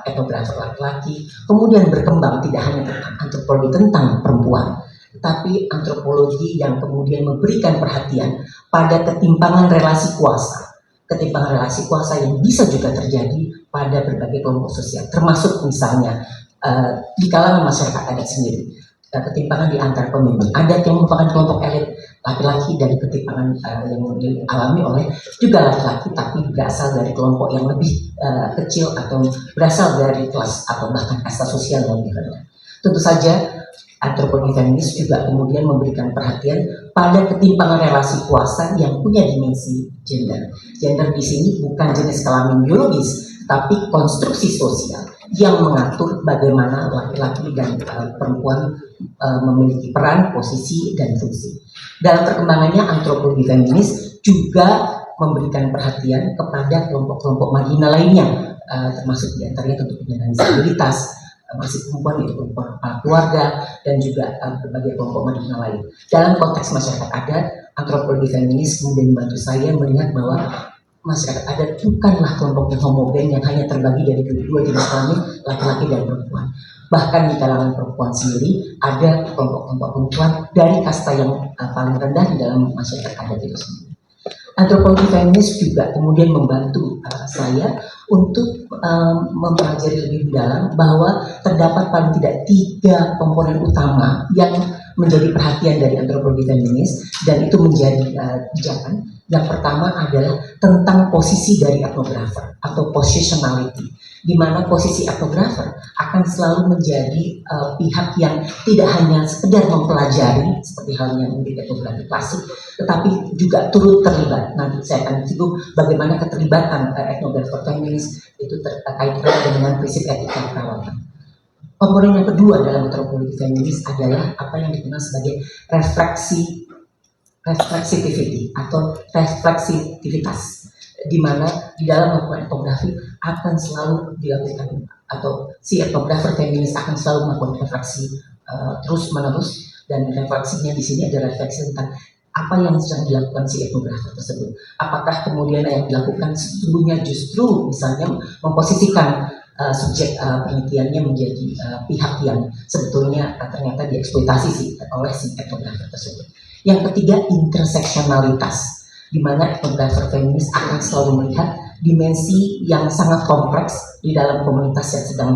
Speaker 6: etnografer laki-laki, kemudian berkembang tidak hanya tentang antropologi tentang perempuan, tapi antropologi yang kemudian memberikan perhatian pada ketimpangan relasi kuasa. Ketimpangan relasi kuasa yang bisa juga terjadi pada berbagai kelompok sosial, termasuk misalnya di kalangan masyarakat adat sendiri. Ketimpangan di antar pemimpin adat yang merupakan kelompok elit laki-laki, dan ketimpangan yang dialami oleh juga laki-laki tapi berasal dari kelompok yang lebih kecil atau berasal dari kelas atau bahkan kasta sosial yang lebih rendah. Tentu saja antropologi feminis juga kemudian memberikan perhatian pada ketimpangan relasi kuasa yang punya dimensi gender. Gender di sini bukan jenis kelamin biologis, tapi konstruksi sosial yang mengatur bagaimana laki-laki dan perempuan memiliki peran, posisi, dan fungsi. Dalam perkembangannya, antropologi feminis juga memberikan perhatian kepada kelompok-kelompok marginal lainnya, termasuk diantaranya tentu penyandang disabilitas, masih perempuan itu perempuan kepala keluarga, dan juga berbagai kelompok marginal lain. Dalam konteks masyarakat adat, antropologi feminis kemudian membantu saya melihat bahwa masyarakat adat bukanlah kelompok yang homogen yang hanya terbagi dari kedua jenis kelamin, laki-laki dan perempuan. Bahkan di kalangan perempuan sendiri ada kelompok-kelompok perempuan dari kasta yang paling rendah di dalam masyarakat adat itu sendiri. Antropologi feminis juga kemudian membantu saya untuk mempelajari lebih mendalam bahwa terdapat paling tidak 3 komponen utama yang menjadi perhatian dari antropologi feminis, dan itu menjadi pijakan. Yang pertama adalah tentang posisi dari etnografer atau positionality, di mana posisi etnografer akan selalu menjadi pihak yang tidak hanya sekedar mempelajari seperti halnya mungkin etnografi klasik, tetapi juga turut terlibat. Nanti saya akan singgung bagaimana keterlibatan etnografer feminis itu terkait dengan prinsip etika perawatan. Komponen yang kedua dalam antropologi feminis adalah apa yang dikenal sebagai reflexitivity atau refleksivitas, di mana di dalam melakukan etnografi akan selalu dilakukan, atau si etnografer feminis akan selalu melakukan refleksi terus menerus, dan refleksinya di sini adalah refleksi tentang apa yang sedang dilakukan si etnografer tersebut. Apakah kemudian yang dilakukan sesungguhnya justru misalnya memposisikan subjek penelitiannya menjadi pihak yang sebetulnya ternyata dieksploitasi oleh si etnografer tersebut. Yang ketiga, interseksionalitas, di mana etnografer feminis akan selalu melihat dimensi yang sangat kompleks di dalam komunitas yang sedang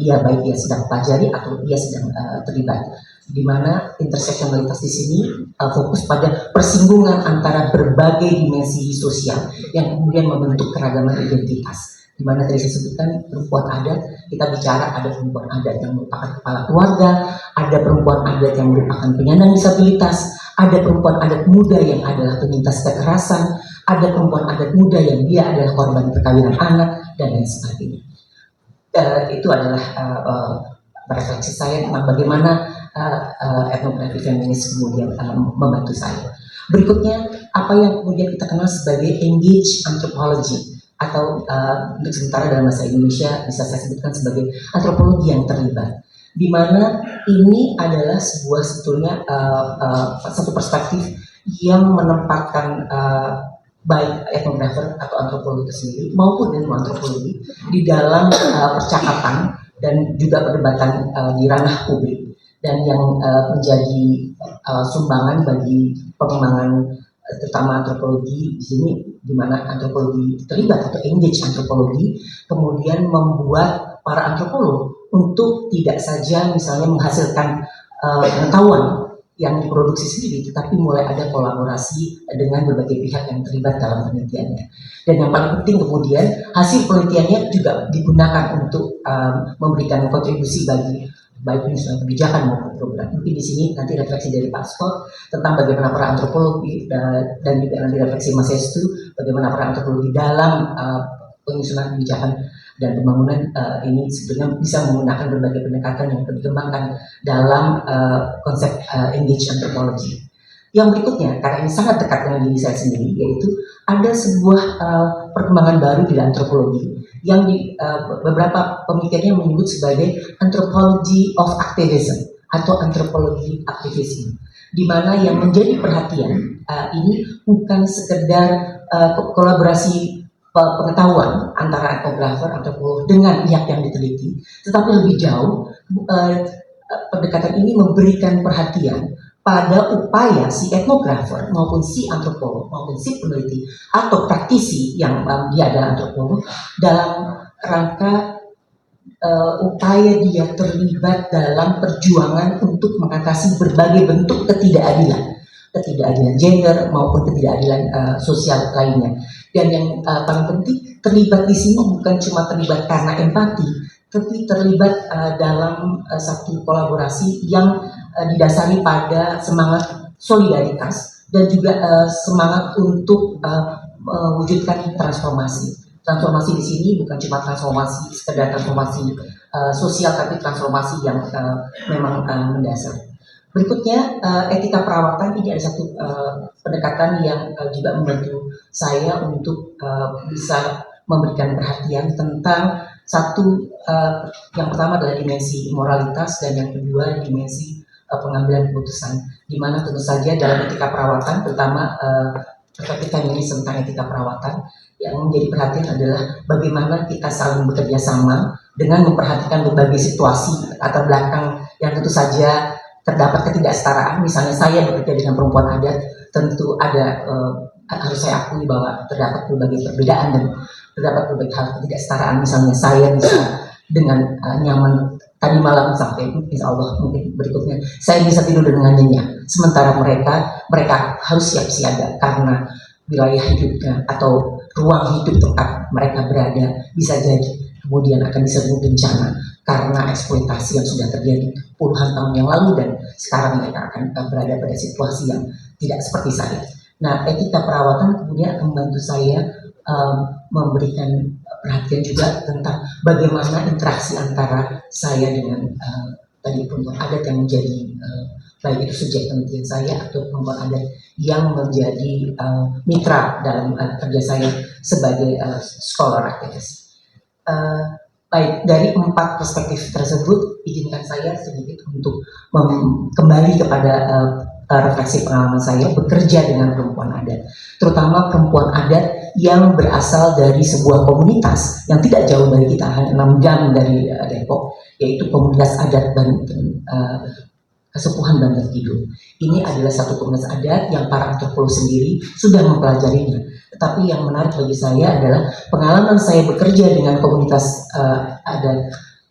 Speaker 6: baik ia sedang pelajari atau ia sedang terlibat. Di mana interseksionalitas di sini fokus pada persinggungan antara berbagai dimensi sosial yang kemudian membentuk keragaman identitas. Di mana tadi saya sebutkan perempuan adat, kita bicara ada perempuan adat yang merupakan kepala keluarga, ada perempuan adat yang merupakan penyandang disabilitas, ada perempuan adat muda yang adalah penyintas kekerasan, ada perempuan adat muda yang dia adalah korban perkawinan anak, dan lain sebagainya. Itu adalah refleksi saya tentang bagaimana etnografi feminis kemudian membantu saya. Berikutnya, apa yang kemudian kita kenal sebagai engaged anthropology, atau untuk sementara dalam bahasa Indonesia bisa saya sebutkan sebagai antropologi yang terlibat, di mana ini adalah sebuah sebetulnya satu perspektif yang menempatkan baik etnografer atau antropologi itu sendiri maupun ilmu antropologi di dalam percakapan dan juga perdebatan di ranah publik, dan yang menjadi sumbangan bagi pengembangan terutama antropologi di sini, di mana antropologi terlibat atau engage antropologi, kemudian membuat para antropolog untuk tidak saja misalnya menghasilkan pengetahuan yang diproduksi sendiri, tetapi mulai ada kolaborasi dengan berbagai pihak yang terlibat dalam penelitiannya. Dan yang paling penting kemudian hasil penelitiannya juga digunakan untuk memberikan kontribusi bagi baik penyusunan kebijakan maupun program. Mungkin di sini nanti refleksi dari Pak Scott tentang bagaimana para antropologi dan juga nanti refleksi Mas Estu bagaimana para antropologi dalam penyusunan kebijakan dan pembangunan ini sebenarnya bisa menggunakan berbagai pendekatan yang dikembangkan dalam konsep engage anthropology. Yang berikutnya, karena ini sangat dekat dengan diri saya sendiri, yaitu ada sebuah perkembangan baru di antropologi yang beberapa pemikirnya menyebut sebagai anthropology of activism atau antropologi aktivisme, di mana yang menjadi perhatian ini bukan sekedar kolaborasi pengetahuan antara etnografer, antropolog dengan pihak yang diteliti, tetapi lebih jauh pendekatan ini memberikan perhatian pada upaya si etnografer maupun si antropolog maupun si peneliti atau praktisi yang dia adalah antropolog dalam rangka upaya dia terlibat dalam perjuangan untuk mengatasi berbagai bentuk ketidakadilan gender maupun ketidakadilan sosial lainnya. Dan yang paling penting, terlibat di sini bukan cuma terlibat karena empati, tapi terlibat dalam satu kolaborasi yang didasari pada semangat solidaritas dan juga semangat untuk mewujudkan transformasi. Transformasi di sini bukan cuma transformasi sekedar transformasi sosial, tapi transformasi yang memang mendasar. Berikutnya, etika perawatan. Ini ada satu pendekatan yang juga membantu saya untuk bisa memberikan perhatian tentang satu, yang pertama adalah dimensi moralitas, dan yang kedua dimensi pengambilan keputusan. Di mana tentu saja dalam etika perawatan, terutama perspektif feminis tentang etika perawatan, yang menjadi perhatian adalah bagaimana kita saling bekerja sama dengan memperhatikan berbagai situasi latar belakang yang tentu saja terdapat ketidaksetaraan. Misalnya saya bekerja dengan perempuan adat, tentu ada harus saya akui bahwa terdapat berbagai perbedaan dan terdapat berbagai hal ketidaksetaraan. Misalnya saya bisa dengan nyaman tadi malam sampai insya Allah mungkin berikutnya saya bisa tidur dengan nyenyak, sementara mereka harus siap siaga karena wilayah hidupnya atau ruang hidup tempat mereka berada bisa jadi kemudian akan diserbu bencana karena eksploitasi yang sudah terjadi puluhan tahun yang lalu, dan sekarang mereka akan berada pada situasi yang tidak seperti saya. Nah, etika perawatan kemudian akan membantu saya memberikan perhatian juga tentang bagaimana interaksi antara saya dengan tadi perempuan adat yang menjadi baik itu subjek penelitian saya atau perempuan adat yang menjadi mitra dalam kerja saya sebagai scholar aktivis. Baik, dari 4 perspektif tersebut, izinkan saya sedikit untuk kembali kepada refleksi pengalaman saya bekerja dengan perempuan adat, terutama perempuan adat yang berasal dari sebuah komunitas yang tidak jauh dari kita, hanya 6 jam dari Depok, yaitu komunitas adat Banten, Kesepuhan Banten Kidul. Ini adalah satu komunitas adat yang para antropolog sendiri sudah mempelajarinya. Tetapi yang menarik bagi saya adalah pengalaman saya bekerja dengan komunitas adat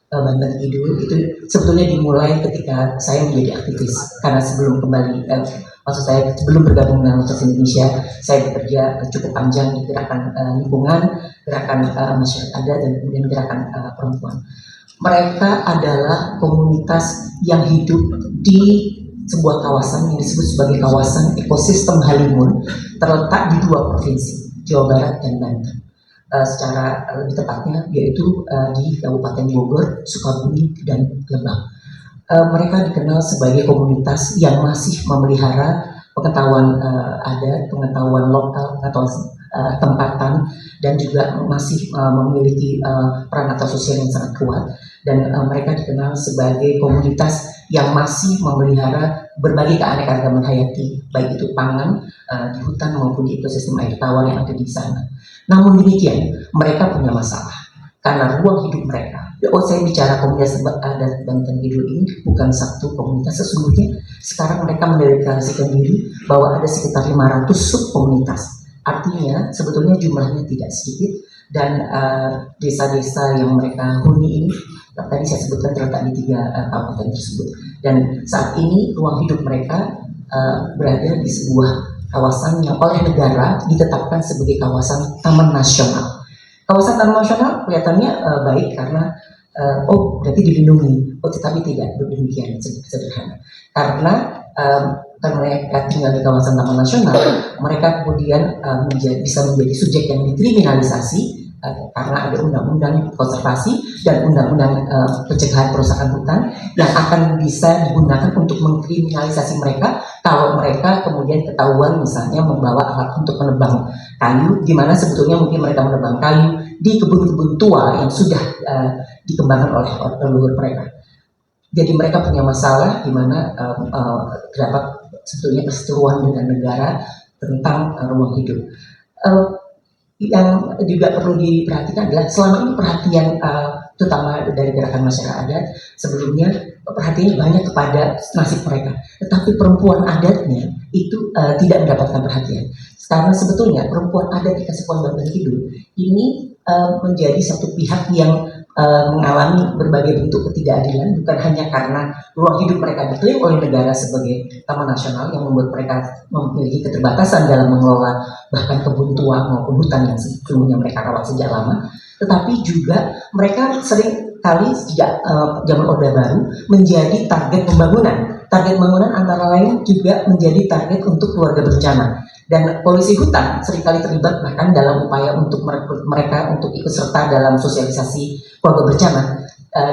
Speaker 6: Banten Kidul itu sebetulnya dimulai ketika saya menjadi aktivis. Karena sebelum kembali, maksud saya sebelum bergabung dengan Masyarakat Indonesia, saya bekerja cukup panjang di gerakan lingkungan, gerakan masyarakat adat, dan kemudian gerakan perempuan. Mereka adalah komunitas yang hidup di sebuah kawasan yang disebut sebagai kawasan ekosistem Halimun, terletak di 2 provinsi, Jawa Barat dan Banten. Secara lebih tepatnya yaitu di Kabupaten Bogor, Sukabumi, dan Lebak. Mereka dikenal sebagai komunitas yang masih memelihara pengetahuan adat, pengetahuan lokal, pengetahuan tempatan, dan juga masih memiliki peran atau sosial yang sangat kuat. Dan mereka dikenal sebagai komunitas yang masih memelihara berbagai keanekaragaman hayati, baik itu pangan di hutan maupun di ekosistem air tawar yang ada di sana. Namun demikian, mereka punya masalah karena ruang hidup mereka. Saya bicara komunitas adat Banten Kidul ini bukan satu komunitas, sesungguhnya sekarang mereka mendeklarasikan diri bahwa ada sekitar 500 subkomunitas. Artinya sebetulnya jumlahnya tidak sedikit, dan desa-desa yang mereka huni ini tadi saya sebutkan terletak di 3 kabupaten tersebut. Dan saat ini ruang hidup mereka berada di sebuah kawasan yang oleh negara ditetapkan sebagai kawasan taman nasional. Kawasan taman nasional kelihatannya baik karena berarti dilindungi. Tetapi tidak demikian sederhana. Karena mereka tinggal di kawasan taman nasional, mereka kemudian bisa menjadi subjek yang dikriminalisasi karena ada undang-undang konservasi dan undang-undang pencegahan perusakan hutan yang akan bisa digunakan untuk mengkriminalisasi mereka kalau mereka kemudian ketahuan misalnya membawa alat untuk menebang kayu, di mana sebetulnya mungkin mereka menebang kayu di kebun-kebun tua yang sudah dikembangkan oleh leluhur mereka. Jadi mereka punya masalah di mana terdapat sebetulnya perseteruan dengan negara tentang ruang hidup. Yang juga perlu diperhatikan adalah selama ini perhatian terutama dari gerakan masyarakat adat sebelumnya perhatiannya banyak kepada nasib mereka, tetapi perempuan adatnya itu tidak mendapatkan perhatian. Karena sebetulnya perempuan adat di Kesepuhan Banten Kidul ini menjadi satu pihak yang mengalami berbagai bentuk ketidakadilan, bukan hanya karena ruang hidup mereka diklaim oleh negara sebagai taman nasional yang membuat mereka memiliki keterbatasan dalam mengelola bahkan kebun tua maupun hutan yang sebelumnya mereka rawat sejak lama, tetapi juga mereka sering kali sejak zaman Orde Baru menjadi target pembangunan. Target pembangunan antara lain juga menjadi target untuk keluarga berencana. Dan polisi hutan seringkali terlibat bahkan dalam upaya untuk merekrut mereka untuk ikut serta dalam sosialisasi keluarga berencana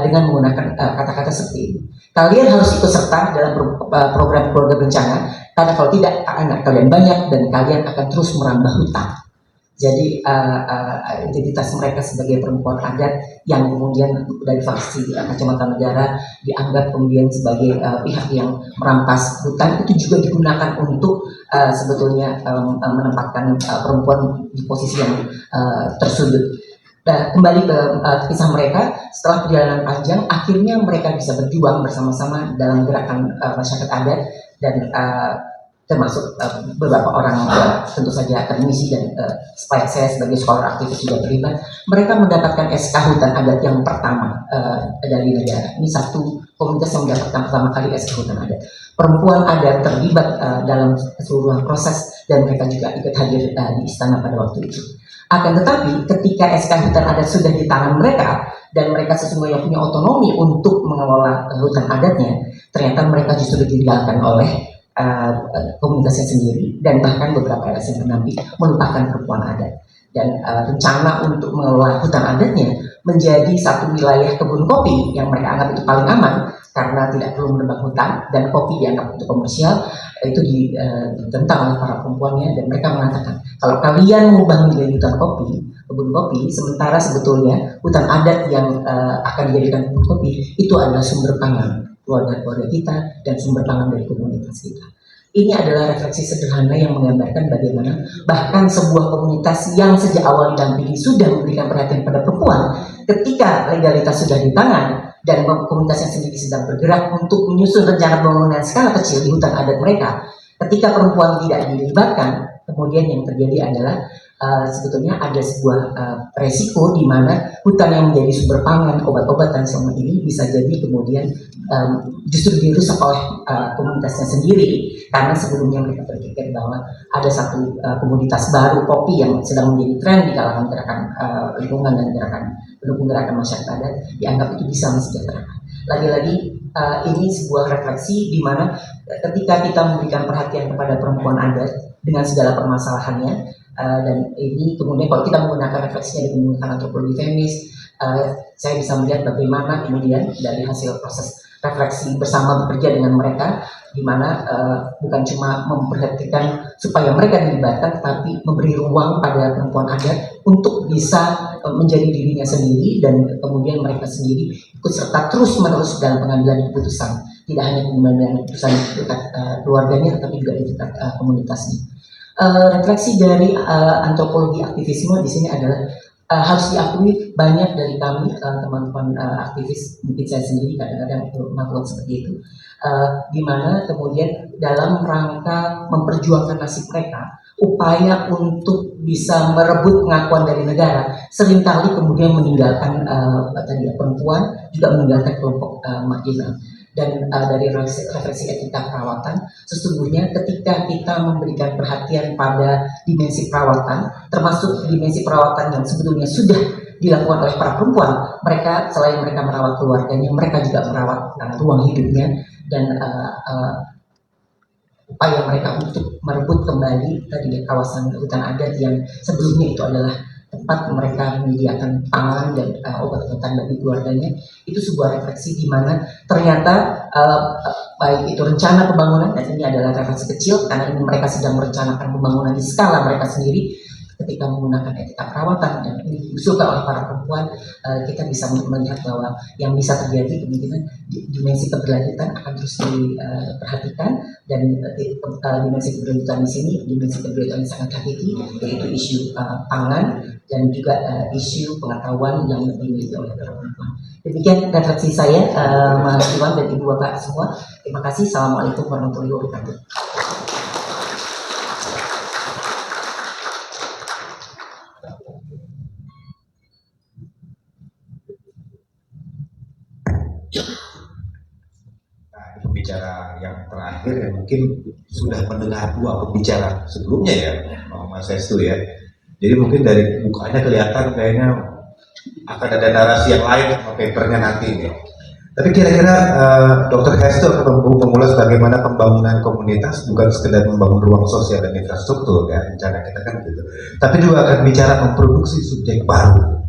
Speaker 6: dengan menggunakan kata-kata seperti ini. Kalian harus ikut serta dalam program keluarga berencana, karena kalau tidak anak kalian banyak dan kalian akan terus merambah hutan. Jadi identitas mereka sebagai perempuan adat yang kemudian dari faksi kacamata negara dianggap kemudian sebagai pihak yang merampas hutan, itu juga digunakan untuk sebetulnya menempatkan perempuan di posisi yang tersudut. Nah, kembali ke kisah mereka, setelah perjalanan panjang, akhirnya mereka bisa berjuang bersama-sama dalam gerakan masyarakat adat dan termasuk beberapa orang tentu saja akademisi dan saya sebagai scholar aktivis juga terlibat. Mereka mendapatkan SK hutan adat yang pertama dari negara. Ini satu komunitas yang mendapatkan pertama kali SK hutan adat. Perempuan adat terlibat dalam keseluruhan proses dan mereka juga ikut hadir di istana pada waktu itu. Akan tetapi ketika SK hutan adat sudah di tangan mereka dan mereka sesungguhnya punya otonomi untuk mengelola hutan adatnya, ternyata mereka justru ditinggalkan oleh komunitasnya sendiri dan bahkan beberapa LSM pendamping melupakan perempuan adat. Dan rencana untuk mengelola hutan adatnya menjadi satu wilayah kebun kopi yang mereka anggap itu paling aman karena tidak perlu menebang hutan dan kopi dianggap itu komersial, itu ditentang oleh para perempuannya dan mereka mengatakan kalau kalian mengubah menjadi hutan kopi, kebun kopi, sementara sebetulnya hutan adat yang akan dijadikan kebun kopi itu adalah sumber pangan keluarga-keluarga kita dan sumber pangan dari komunitas kita. Ini adalah refleksi sederhana yang menggambarkan bagaimana bahkan sebuah komunitas yang sejak awal didampingi sudah memberikan perhatian pada perempuan, ketika legalitas sudah di tangan dan komunitasnya sendiri sedang bergerak untuk menyusun rencana pembangunan skala kecil di hutan adat mereka, ketika perempuan tidak dilibatkan, kemudian yang terjadi adalah sebetulnya ada sebuah resiko di mana hutan yang menjadi sumber pangan obat-obatan selama ini bisa jadi kemudian justru dirusak oleh komunitasnya sendiri, karena sebelumnya mereka berpikir bahwa ada satu komoditas baru kopi yang sedang menjadi tren di kalangan gerakan lingkungan dan pendukung gerakan masyarakat adat, dianggap itu bisa mensejahterakan. Lagi-lagi ini sebuah refleksi di mana ketika kita memberikan perhatian kepada perempuan adat dengan segala permasalahannya, dan ini kemudian kalau kita menggunakan refleksinya dengan menggunakan antropologi feminis, saya bisa melihat bagaimana kemudian dari hasil proses refleksi bersama bekerja dengan mereka, di mana bukan cuma memperhatikan supaya mereka dilibatkan, tapi memberi ruang pada perempuan adat untuk bisa menjadi dirinya sendiri dan kemudian mereka sendiri ikut serta terus-menerus dalam pengambilan keputusan, tidak hanya pengambilan keputusan di tingkat keluarganya, tetapi juga di tingkat komunitasnya. Refleksi dari antropologi aktivisme di sini adalah harus diakui banyak dari kami teman-teman aktivis, mungkin saya sendiri kadang-kadang melakukan seperti itu, di mana kemudian dalam rangka memperjuangkan nasib mereka, upaya untuk bisa merebut pengakuan dari negara seringkali kemudian meninggalkan perempuan, juga meninggalkan kelompok marginal. Dan dari refleksi etika perawatan, sesungguhnya ketika kita memberikan perhatian pada dimensi perawatan, termasuk dimensi perawatan yang sebetulnya sudah dilakukan oleh para perempuan, mereka selain mereka merawat keluarganya, mereka juga merawat ruang hidupnya dan upaya mereka untuk merebut kembali tadi kawasan hutan adat yang sebelumnya itu adalah tempat mereka menyediakan pangan dan obat-obatan bagi keluarganya. Itu sebuah refleksi di mana ternyata baik itu rencana pembangunan, dan ini adalah refleksi kecil karena ini mereka sedang merencanakan pembangunan di skala mereka sendiri, ketika menggunakan etika perawatan dan ini diusulkan oleh para perempuan, kita bisa melihat bahwa yang bisa terjadi kemungkinan dimensi keberlanjutan akan terus diperhatikan, dan dimensi keberlanjutan di sini, dimensi keberlanjutan yang sangat hakiki, yaitu isu pangan dan juga isu pengetahuan yang dimiliki oleh para perempuan. Demikian refleksi saya, Mas Iwan dan Ibu Bapak semua. Terima kasih. Assalamualaikum warahmatullahi wabarakatuh.
Speaker 4: Pembicara yang terakhir yang mungkin sudah mendengar dua pembicara sebelumnya ya, Mas Sestu ya. Jadi mungkin dari mukanya kelihatan kayaknya akan ada narasi yang lain sama papernya nanti nih. Tapi kira-kira Dr. Hestu akan mengulas bagaimana pembangunan komunitas bukan sekedar membangun ruang sosial dan infrastruktur ya, rencana kita kan gitu. Tapi juga akan bicara memproduksi subjek baru.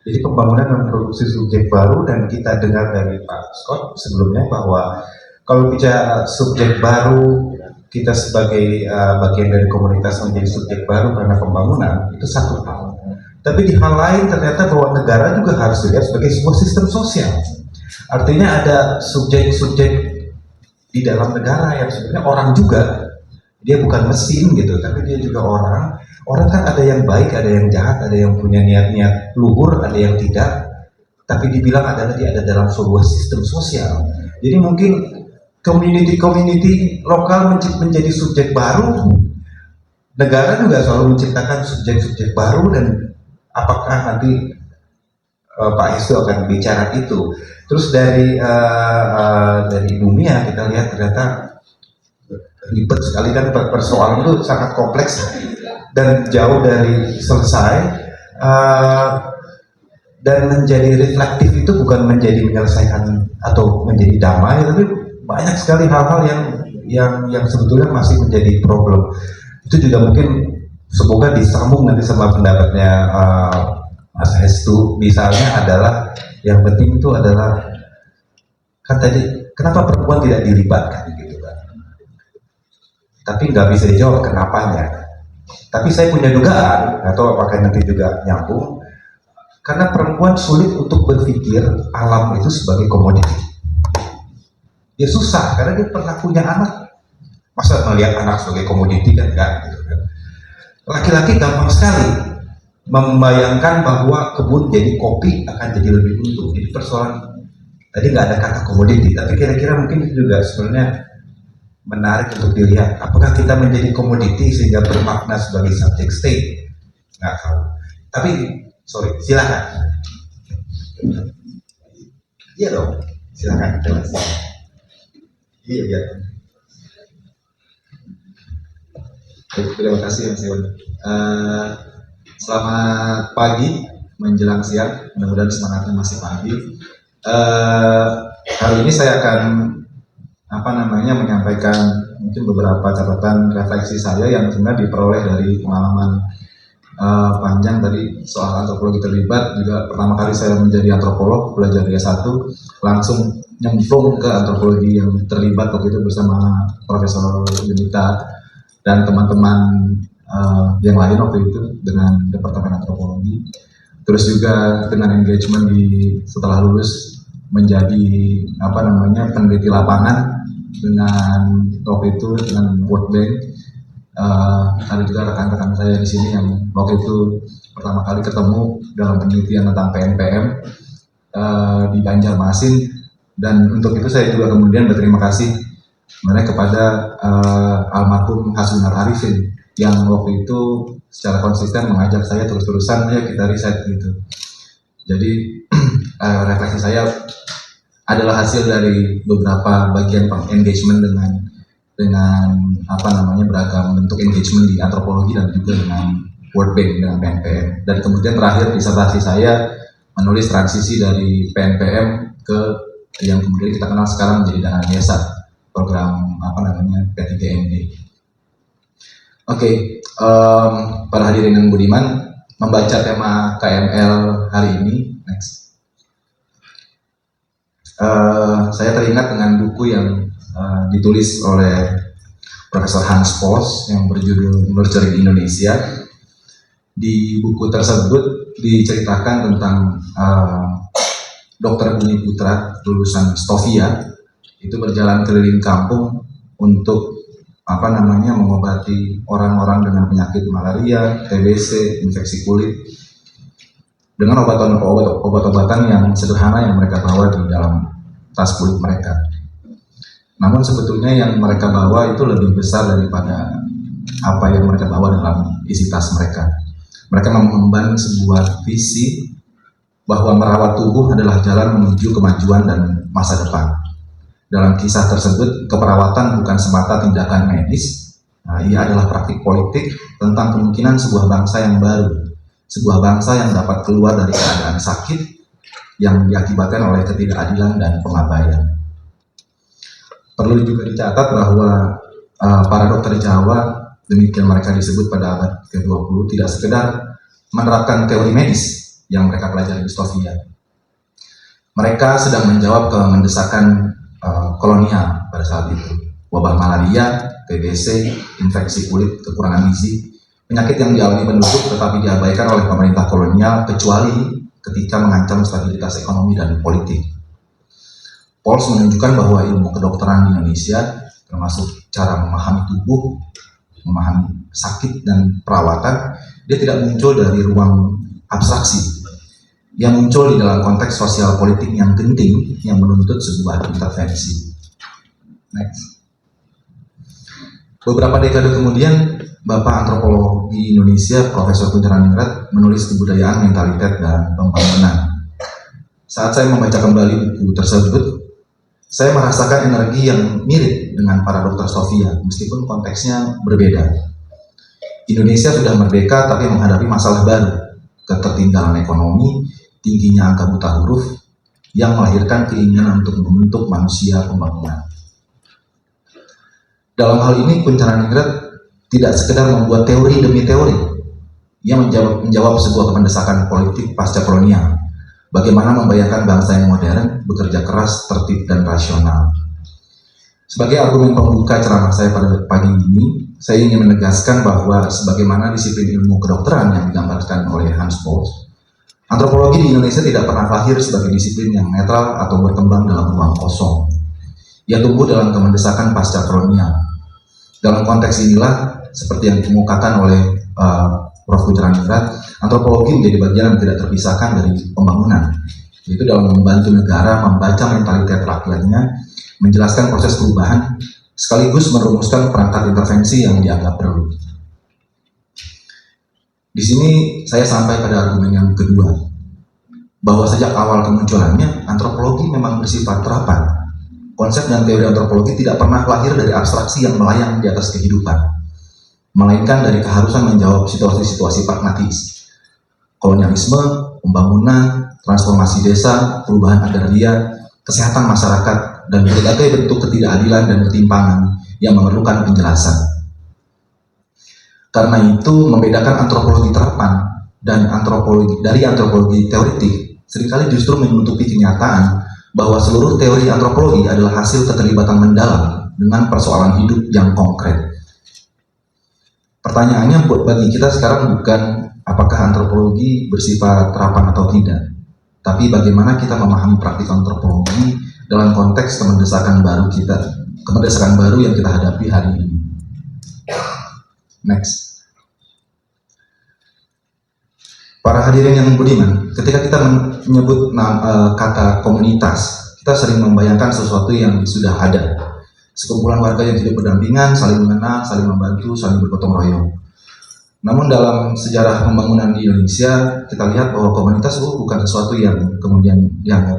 Speaker 4: Jadi pembangunan memproduksi subjek baru, dan kita dengar dari Pak Scott sebelumnya bahwa kalau bicara subjek baru, kita sebagai bagian dari komunitas menjadi subjek baru karena pembangunan, itu satu hal. Tapi di hal lain ternyata bahwa negara juga harus dilihat sebagai sebuah sistem sosial. Artinya ada subjek-subjek di dalam negara yang sebenarnya orang juga, dia bukan mesin gitu, tapi dia juga orang. Orang kan ada yang baik, ada yang jahat, ada yang punya niat-niat luhur, ada yang tidak. Tapi dibilang adalah dia ada dalam sebuah sistem sosial. Jadi mungkin community lokal menjadi subjek baru, negara juga selalu menciptakan subjek-subjek baru, dan apakah nanti Pak Hestu akan bicara itu. Terus dari dunia kita lihat ternyata ribet sekali kan, persoalan itu sangat kompleks dan jauh dari selesai, dan menjadi reflektif itu bukan menjadi menyelesaikan atau menjadi damai, tapi banyak sekali hal-hal yang sebetulnya masih menjadi problem. Itu juga mungkin semoga disambung nanti sama pendapatnya Mas Hestu. Misalnya adalah yang penting itu adalah, kan tadi kenapa perempuan tidak dilibatkan gitu kan, tapi nggak bisa dijawab kenapanya. Tapi saya punya dugaan, atau apakah nanti juga nyambung, karena perempuan sulit untuk berpikir alam itu sebagai komoditi. Dia susah karena dia pernah punya anak, masa melihat anak sebagai komoditi kan enggak gitu kan. Laki-laki gampang sekali membayangkan bahwa kebun jadi kopi akan jadi lebih untung. Jadi persoalan tadi nggak ada kata komoditi, tapi kira-kira mungkin itu juga sebenarnya menarik untuk dilihat. Apakah kita menjadi komoditi sehingga bermakna sebagai subject state? Nggak tahu. Tapi sorry, silakan. Iya dong, silakan. Iya ya.
Speaker 7: Terima kasih Mas Iwan. Selamat pagi menjelang siang, mudah-mudahan semangatnya masih pagi. Hari ini saya akan menyampaikan mungkin beberapa catatan refleksi saya yang sebenarnya diperoleh dari pengalaman panjang tadi soal antropologi terlibat. Juga pertama kali saya menjadi antropolog, belajar di S1, langsung nyemplung ke antropologi yang terlibat waktu itu bersama Profesor Yunita dan teman-teman yang lain waktu itu dengan Departemen Antropologi. Terus juga dengan engagement setelah lulus menjadi peneliti lapangan dengan waktu itu dengan World Bank. Ada juga rekan-rekan saya di sini yang waktu itu pertama kali ketemu dalam penelitian tentang PNPM di Banjarmasin, dan untuk itu saya juga kemudian berterima kasih sebenarnya kepada almarhum Hasbunar Arifin yang waktu itu secara konsisten mengajak saya terus-terusan, ayo kita riset gitu. Jadi refleksi saya adalah hasil dari beberapa bagian engagement dengan beragam bentuk engagement di antropologi dan juga dengan World Bank, dengan PNPM. Dan kemudian terakhir disertasi saya menulis transisi dari PNPM ke yang kemudian kita kenal sekarang menjadi dana desa, program P3MD. Oke, para hadirin yang budiman, membaca tema KML hari ini, next. Saya teringat dengan buku yang ditulis oleh Profesor Hans Voss yang berjudul Nurturing Indonesia. Di buku tersebut diceritakan tentang Dr. Bumi Putra, lulusan Stovia, itu berjalan keliling kampung untuk mengobati orang-orang dengan penyakit malaria, TBC, infeksi kulit dengan obat-obatan yang sederhana yang mereka bawa di dalam tas kulit mereka. Namun sebetulnya yang mereka bawa itu lebih besar daripada apa yang mereka bawa dalam isi tas mereka. Mereka mengemban sebuah visi bahwa merawat tubuh adalah jalan menuju kemajuan dan masa depan. Dalam kisah tersebut, keperawatan bukan semata tindakan medis, ia adalah praktik politik tentang kemungkinan sebuah bangsa yang baru, sebuah bangsa yang dapat keluar dari keadaan sakit yang diakibatkan oleh ketidakadilan dan pengabaian. Perlu juga dicatat bahwa para dokter Jawa, demikian mereka disebut pada abad ke-20, tidak sekedar menerapkan teori medis yang mereka pelajari di Stovia. Mereka sedang menjawab ke mendesakan kolonial pada saat itu. Wabah malaria, TBC, infeksi kulit, kekurangan gizi, penyakit yang dialami penduduk tetapi diabaikan oleh pemerintah kolonial kecuali ketika mengancam stabilitas ekonomi dan politik. Pauls menunjukkan bahwa ilmu kedokteran di Indonesia, termasuk cara memahami tubuh, memahami sakit dan perawatan, dia tidak muncul dari ruang abstraksi. Dia muncul di dalam konteks sosial politik yang genting yang menuntut sebuah intervensi. Next. Beberapa dekade kemudian, Bapak Antropologi Indonesia, Profesor Kuncharaningrat, menulis Kebudayaan, Mentalitas, dan Pembangunan. Saat saya membaca kembali buku tersebut, saya merasakan energi yang mirip dengan para dokter Stovia, meskipun konteksnya berbeda. Indonesia sudah merdeka tapi menghadapi masalah baru, ketertinggalan ekonomi, tingginya angka buta huruf, yang melahirkan keinginan untuk membentuk manusia pembangunan. Dalam hal ini, Kuncharaningrat tidak sekedar membuat teori demi teori. Ia menjawab sebuah kemendesakan politik pasca kolonial. Bagaimana membayangkan bangsa yang modern, bekerja keras, tertib, dan rasional. Sebagai argumen pembuka ceramah saya pada pagi ini, saya ingin menegaskan bahwa sebagaimana disiplin ilmu kedokteran yang digambarkan oleh Hans Pauls, antropologi di Indonesia tidak pernah lahir sebagai disiplin yang netral atau berkembang dalam ruang kosong. Ia tumbuh dalam kemendesakan pasca kolonial. Dalam konteks inilah, seperti yang dikemukakan oleh Prof. Kuncharaningrat, antropologi menjadi bagian yang tidak terpisahkan dari pembangunan, yaitu dalam membantu negara membaca mentalitas rakyatnya, menjelaskan proses perubahan, sekaligus merumuskan perangkat intervensi yang dianggap perlu. Di sini saya sampai pada argumen yang kedua, bahwa sejak awal kemunculannya, antropologi memang bersifat terapan. Konsep dan teori antropologi tidak pernah lahir dari abstraksi yang melayang di atas kehidupan, melainkan dari keharusan menjawab situasi-situasi pragmatis. Kolonialisme, pembangunan, transformasi desa, perubahan agraria, kesehatan masyarakat, dan berbagai bentuk ketidakadilan dan ketimpangan yang memerlukan penjelasan. Karena itu, membedakan antropologi terapan dan antropologi teoritik seringkali justru menutupi kenyataan bahwa seluruh teori antropologi adalah hasil keterlibatan mendalam dengan persoalan hidup yang konkret. Pertanyaannya bagi kita sekarang bukan apakah antropologi bersifat terapan atau tidak, tapi bagaimana kita memahami praktik antropologi dalam konteks kemendesakan baru yang kita hadapi hari ini. Next. Para hadirin yang budiman, ketika kita menyebut kata komunitas, kita sering membayangkan sesuatu yang sudah ada. Sekumpulan warga yang hidup berdampingan, saling mengenal, saling membantu, saling bergotong royong. Namun dalam sejarah pembangunan di Indonesia, kita lihat bahwa komunitas bukan sesuatu yang kemudian dianggap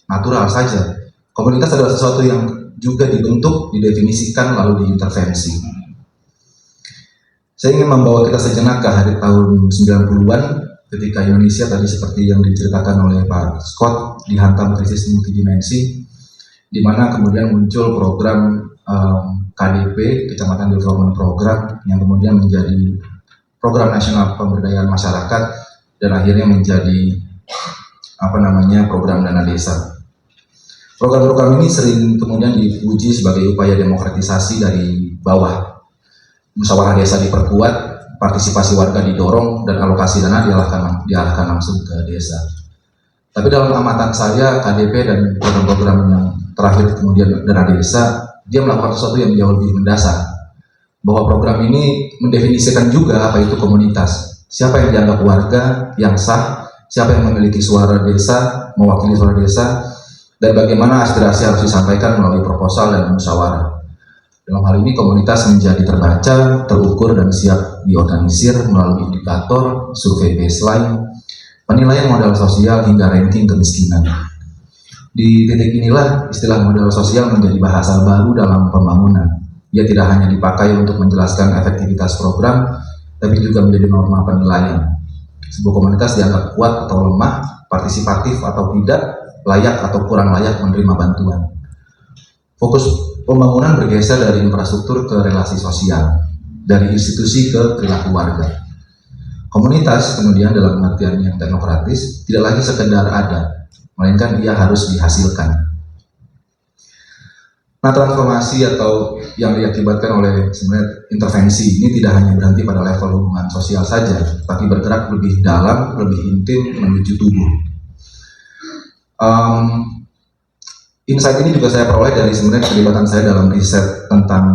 Speaker 7: natural saja. Komunitas adalah sesuatu yang juga dibentuk, didefinisikan, lalu diintervensi. Saya ingin membawa kita sejenak ke hari tahun 90-an, ketika Indonesia tadi seperti yang diceritakan oleh Pak Scott dihantam krisis multidimensi, di mana kemudian muncul program KDP, Kecamatan Development Program, yang kemudian menjadi program nasional pemberdayaan masyarakat dan akhirnya menjadi program dana desa. Program-program ini sering kemudian dipuji sebagai upaya demokratisasi dari bawah. Musyawarah desa diperkuat, partisipasi warga didorong, dan alokasi dana diarahkan langsung ke desa. Tapi dalam amatan saya, KDP dan program-program yang terakhir kemudian dana desa, dia melakukan sesuatu yang jauh lebih mendasar. Bahwa program ini mendefinisikan juga apa itu komunitas. Siapa yang dianggap warga yang sah, siapa yang memiliki suara desa, mewakili suara desa, dan bagaimana aspirasi harus disampaikan melalui proposal dan musyawarah. Dalam hal ini komunitas menjadi terbaca, terukur, dan siap diorganisir melalui indikator, survei baseline, penilaian modal sosial, hingga ranking kemiskinan. Di titik inilah istilah modal sosial menjadi bahasa baru dalam pembangunan. Ia tidak hanya dipakai untuk menjelaskan efektivitas program, tapi juga menjadi norma penilaian. Sebuah komunitas dianggap kuat atau lemah, partisipatif atau tidak, layak atau kurang layak menerima bantuan. Fokus pembangunan bergeser dari infrastruktur ke relasi sosial, dari institusi ke perilaku warga. Komunitas kemudian dalam pengertian yang teknokratis tidak lagi sekedar ada, melainkan ia harus dihasilkan. Nah, transformasi atau yang diakibatkan oleh sebenarnya intervensi ini tidak hanya berhenti pada level hubungan sosial saja, tapi bergerak lebih dalam, lebih intim menuju tubuh. Insight ini juga saya peroleh dari sebenarnya keterlibatan saya dalam riset tentang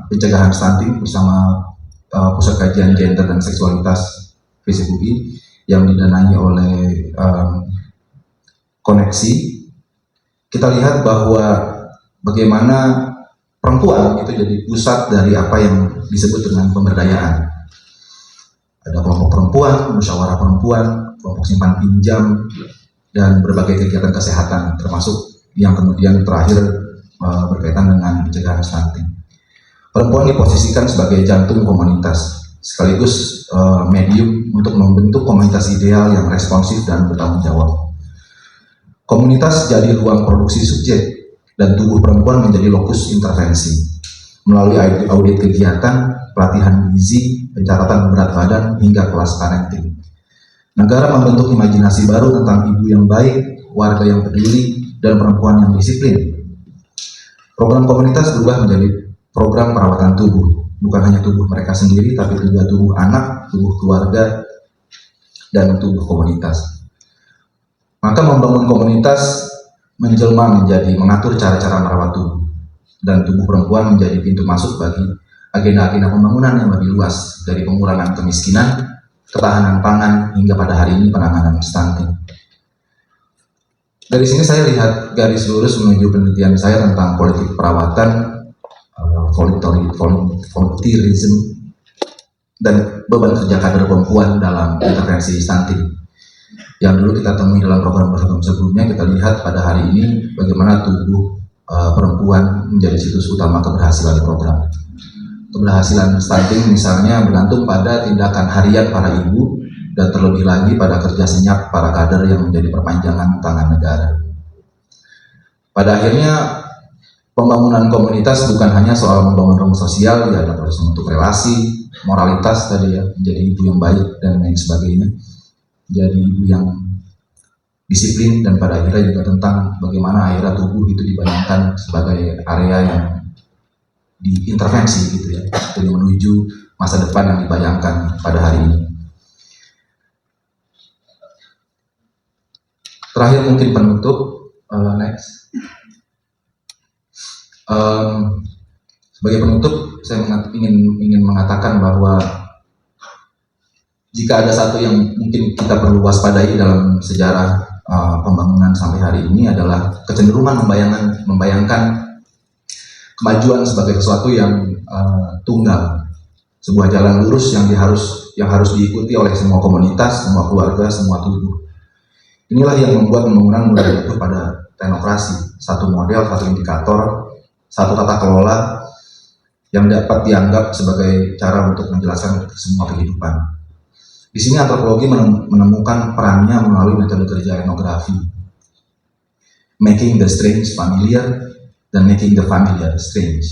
Speaker 7: pencegahan stunting bersama Pusat Kajian Gender dan Seksualitas FISIP UI yang didanai oleh Koneksi. Kita lihat bahwa bagaimana perempuan itu jadi pusat dari apa yang disebut dengan pemberdayaan. Ada kelompok perempuan, musyawarah perempuan, kelompok simpan pinjam, dan berbagai kegiatan kesehatan, termasuk yang kemudian terakhir berkaitan dengan pencegahan stunting. Perempuan diposisikan sebagai jantung komunitas, sekaligus medium untuk membentuk komunitas ideal yang responsif dan bertanggung jawab. Komunitas jadi ruang produksi subjek, dan tubuh perempuan menjadi lokus intervensi. Melalui audit kegiatan, pelatihan gizi, pencatatan berat badan, hingga kelas parenting. Negara membentuk imajinasi baru tentang ibu yang baik, warga yang peduli, dan perempuan yang disiplin. Program komunitas berubah menjadi program perawatan tubuh, bukan hanya tubuh mereka sendiri, tapi juga tubuh anak, tubuh keluarga, dan tubuh komunitas. Maka membangun komunitas menjelma menjadi mengatur cara-cara merawat tubuh, dan tubuh perempuan menjadi pintu masuk bagi agenda-agenda pembangunan yang lebih luas, dari pengurangan kemiskinan, ketahanan pangan, hingga pada hari ini penanganan stunting. Dari sini saya lihat garis lurus menuju penelitian saya tentang politik perawatan, volunteerism, dan beban kerja kader perempuan dalam intervensi stunting. Yang dulu kita temui dalam program-program sebelumnya, kita lihat pada hari ini bagaimana tubuh perempuan menjadi situs utama keberhasilan program. Keberhasilan stunting misalnya bergantung pada tindakan harian para ibu, dan terlebih lagi pada kerja senyap para kader yang menjadi perpanjangan tangan negara. Pada akhirnya, pembangunan komunitas bukan hanya soal membangun ruang sosial, ya ada proses untuk relasi, moralitas tadi ya, menjadi ibu yang baik dan lain sebagainya, jadi ibu yang disiplin, dan pada akhirnya juga tentang bagaimana akhirnya tubuh itu dibayangkan sebagai area yang diintervensi gitu ya, jadi menuju masa depan yang dibayangkan pada hari ini. Terakhir mungkin penutup, next. Sebagai penutup, saya ingin mengatakan bahwa jika ada satu yang mungkin kita perlu waspadai dalam sejarah pembangunan sampai hari ini adalah kecenderungan membayangkan kemajuan sebagai sesuatu yang tunggal, sebuah jalan lurus yang harus diikuti oleh semua komunitas, semua keluarga, semua tubuh. Inilah yang membuat pembangunan mulai jatuh pada teknokrasi, satu model, satu indikator, satu tata kelola yang dapat dianggap sebagai cara untuk menjelaskan semua kehidupan. Di sini antropologi menemukan perannya melalui metode kerja etnografi, making the strange familiar dan making the familiar strange.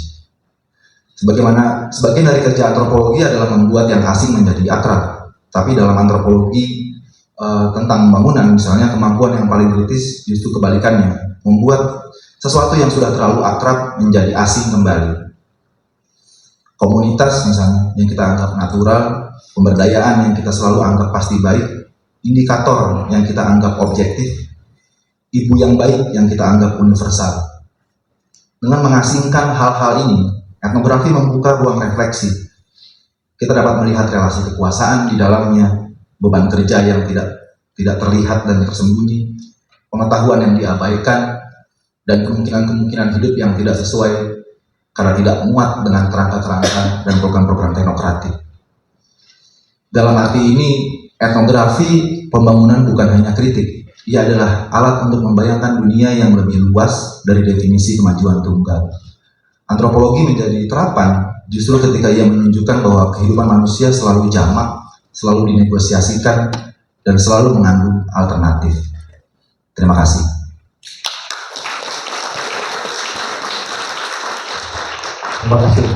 Speaker 7: Sebagian dari kerja antropologi adalah membuat yang asing menjadi akrab, tapi dalam antropologi tentang pembangunan misalnya, kemampuan yang paling kritis justru kebalikannya, membuat sesuatu yang sudah terlalu akrab menjadi asing kembali. Komunitas misalnya yang kita anggap natural, pemberdayaan yang kita selalu anggap pasti baik, indikator yang kita anggap objektif, ibu yang baik yang kita anggap universal. Dengan mengasingkan hal-hal ini, etnografi membuka ruang refleksi. Kita dapat melihat relasi kekuasaan di dalamnya, beban kerja yang tidak terlihat dan tersembunyi, pengetahuan yang diabaikan, dan kemungkinan hidup yang tidak sesuai karena tidak muat dengan kerangka-kerangka dan program-program teknokratik. Dalam arti ini, etnografi pembangunan bukan hanya kritik, ia adalah alat untuk membayangkan dunia yang lebih luas dari definisi kemajuan tunggal. Antropologi menjadi terapan justru ketika ia menunjukkan bahwa kehidupan manusia selalu jamak, selalu dinegosiasikan, dan selalu mengandung alternatif. Terima kasih.
Speaker 4: Terima kasih.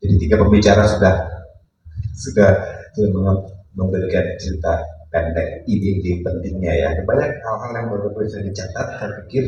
Speaker 4: Jadi 3 pembicara sudah memberikan cerita pendek ide-ide pentingnya ya. Banyak hal-hal yang baru bisa dicatat. Saya pikir